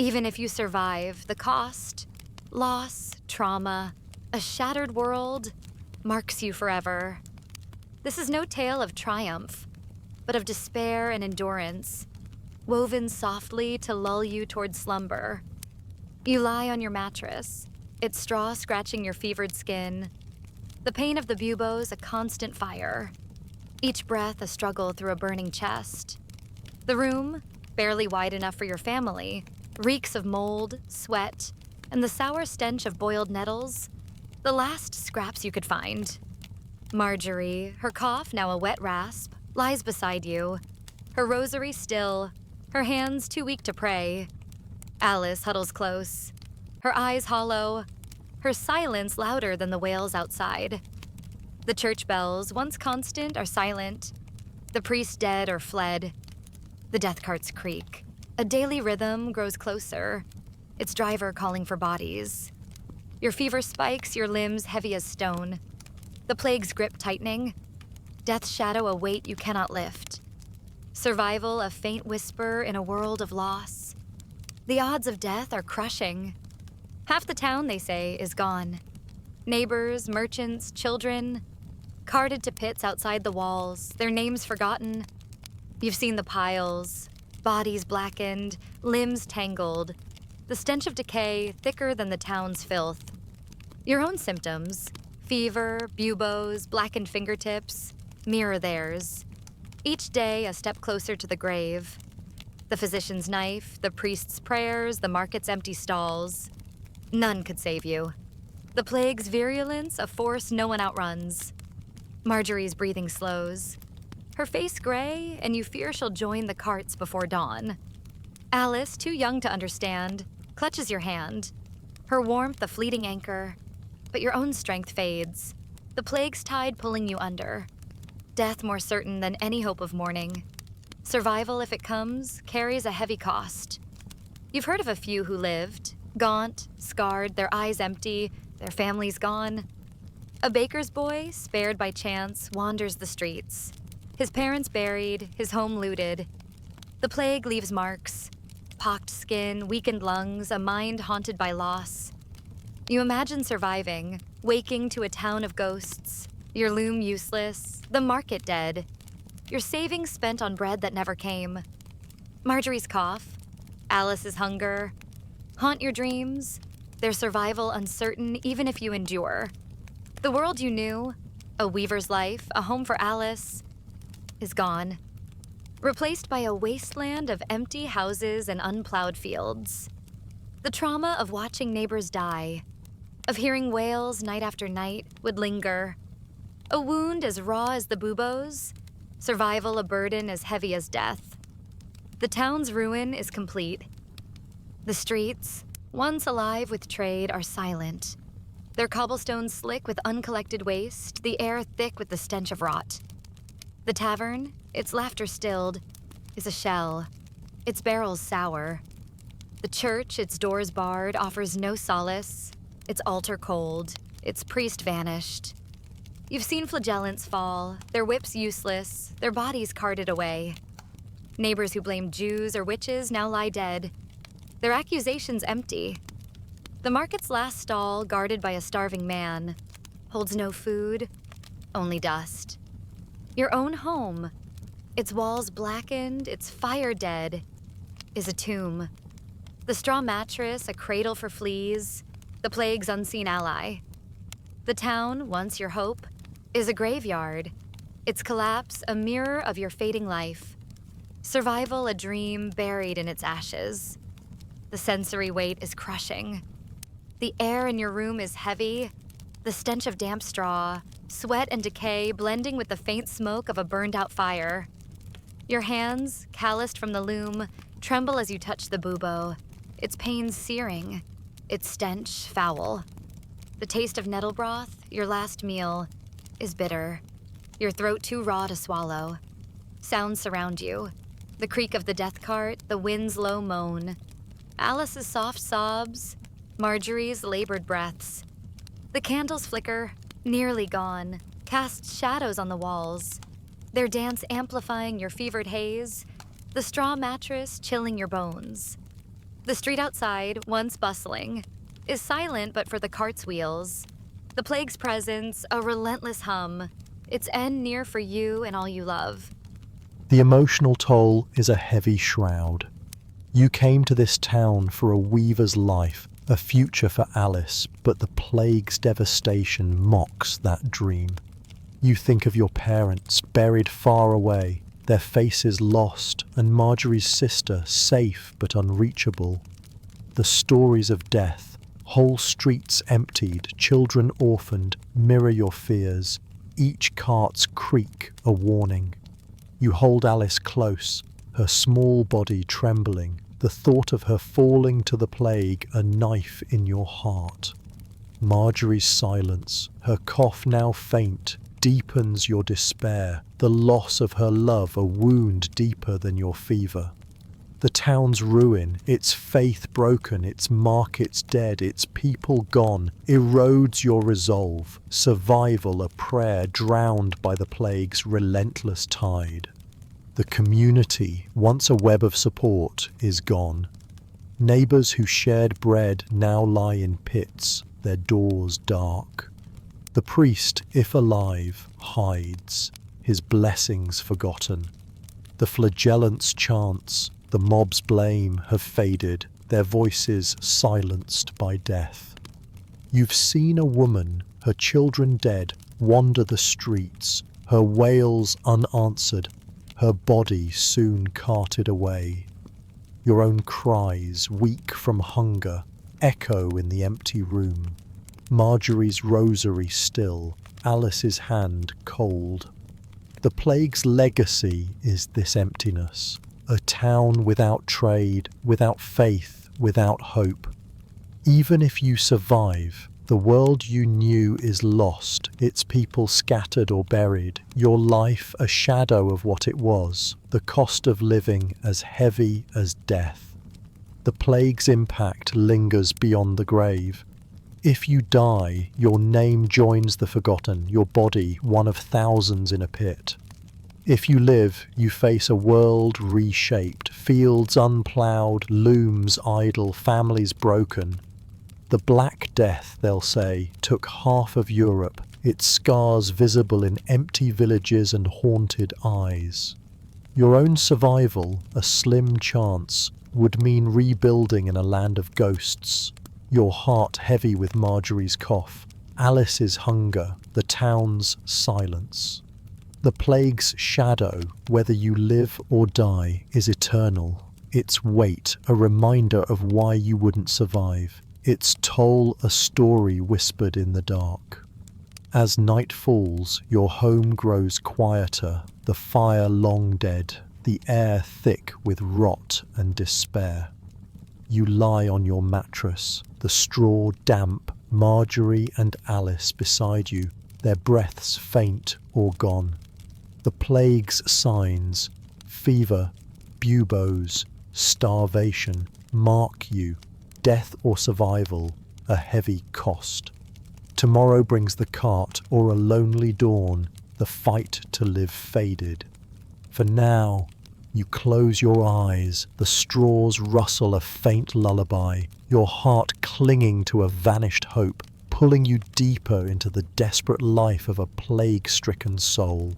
Even if you survive, the cost, loss, trauma, a shattered world, marks you forever. This is no tale of triumph, but of despair and endurance, woven softly to lull you toward slumber. You lie on your mattress, its straw scratching your fevered skin, the pain of the buboes a constant fire, each breath a struggle through a burning chest. The room, barely wide enough for your family, reeks of mold, sweat, and the sour stench of boiled nettles. the last scraps you could find. Marjorie, her cough now a wet rasp, lies beside you, her rosary still, her hands too weak to pray. Alice huddles close, her eyes hollow, her silence louder than the wails outside. The church bells, once constant, are silent, the priest dead or fled. The death carts creak. A daily rhythm grows closer, its driver calling for bodies. Your fever spikes, your limbs heavy as stone. The plague's grip tightening. Death's shadow a weight you cannot lift. Survival a faint whisper in a world of loss. The odds of death are crushing. Half the town, they say, is gone. Neighbors, merchants, children, carted to pits outside the walls, their names forgotten. You've seen the piles, bodies blackened, limbs tangled, the stench of decay thicker than the town's filth. Your own symptoms, fever, buboes, blackened fingertips, mirror theirs. Each day a step closer to the grave. The physician's knife, the priest's prayers, the market's empty stalls. None could save you. The plague's virulence, a force no one outruns. Marjorie's breathing slows. Her face gray, and you fear she'll join the carts before dawn. Alice, too young to understand, clutches your hand. Her warmth a fleeting anchor, but your own strength fades. The plague's tide pulling you under. Death more certain than any hope of mourning. Survival, if it comes, carries a heavy cost. You've heard of a few who lived, gaunt, scarred, their eyes empty, their families gone. A baker's boy, spared by chance, wanders the streets. His parents buried, his home looted. The plague leaves marks. Pocked skin, weakened lungs, a mind haunted by loss. You imagine surviving, waking to a town of ghosts. Your loom useless, the market dead. Your savings spent on bread that never came. Marjorie's cough, Alice's hunger. Haunt your dreams, their survival uncertain even if you endure. The world you knew, a weaver's life, a home for Alice, is gone. Replaced by a wasteland of empty houses and unplowed fields. The trauma of watching neighbors die, of hearing wails night after night, would linger. A wound as raw as the buboes, survival a burden as heavy as death. The town's ruin is complete. The streets, once alive with trade, are silent. Their cobblestones slick with uncollected waste, the air thick with the stench of rot. The tavern, its laughter stilled, is a shell, its barrels sour. The church, its doors barred, offers no solace, its altar cold, its priest vanished. You've seen flagellants fall, their whips useless, their bodies carted away. Neighbors who blamed Jews or witches now lie dead, their accusations empty. The market's last stall, guarded by a starving man, holds no food, only dust. Your own home, its walls blackened, its fire dead, is a tomb. The straw mattress, a cradle for fleas, the plague's unseen ally. The town, once your hope, is a graveyard, its collapse a mirror of your fading life. Survival a dream buried in its ashes. The sensory weight is crushing. The air in your room is heavy, the stench of damp straw, sweat and decay blending with the faint smoke of a burned-out fire. Your hands, calloused from the loom, tremble as you touch the bubo, its pain searing, its stench foul. The taste of nettle broth, your last meal, is bitter, your throat too raw to swallow. Sounds surround you, the creak of the death cart, the wind's low moan. Alice's soft sobs, Marjorie's labored breaths. The candles flicker, nearly gone, cast shadows on the walls, their dance amplifying your fevered haze, the straw mattress chilling your bones. The street outside, once bustling, is silent but for the cart's wheels. The plague's presence, a relentless hum, its end near for you and all you love. The emotional toll is a heavy shroud. You came to this town for a weaver's life, a future for Alice, but the plague's devastation mocks that dream. You think of your parents, buried far away, their faces lost, and Marjorie's sister, safe but unreachable. The stories of death Whole streets emptied, children orphaned, mirror your fears, each cart's creak a warning. You hold Alice close, her small body trembling, the thought of her falling to the plague a knife in your heart. Marjorie's silence, her cough now faint, deepens your despair, the loss of her love a wound deeper than your fever. The town's ruin, its faith broken, its markets dead, its people gone, erodes your resolve, survival a prayer drowned by the plague's relentless tide. The community, once a web of support, is gone. Neighbours who shared bread now lie in pits, their doors dark. The priest, if alive, hides, his blessings forgotten. The flagellant's chants, the mob's blame have faded, their voices silenced by death. You've seen a woman, her children dead, wander the streets, her wails unanswered, her body soon carted away. Your own cries, weak from hunger, echo in the empty room. Marjorie's rosary still, Alice's hand cold. The plague's legacy is this emptiness, a town without trade, without faith, without hope. Even if you survive, the world you knew is lost, its people scattered or buried, your life a shadow of what it was, the cost of living as heavy as death. The plague's impact lingers beyond the grave. If you die, your name joins the forgotten, your body one of thousands in a pit. If you live, you face a world reshaped, fields unploughed, looms idle, families broken. The Black Death, they'll say, took half of Europe, its scars visible in empty villages and haunted eyes. Your own survival, a slim chance, would mean rebuilding in a land of ghosts. Your heart heavy with Marjorie's cough, Alice's hunger, the town's silence. The plague's shadow, whether you live or die, is eternal. Its weight, a reminder of why you wouldn't survive. Its toll, a story whispered in the dark. As night falls, your home grows quieter, the fire long dead, the air thick with rot and despair. You lie on your mattress, the straw damp, Marjorie and Alice beside you, their breaths faint or gone. The plague's signs, fever, buboes, starvation, mark you, death or survival, a heavy cost. Tomorrow brings the cart or a lonely dawn, the fight to live faded. For now, you close your eyes, the straws rustle a faint lullaby, your heart clinging to a vanished hope, pulling you deeper into the desperate life of a plague-stricken soul.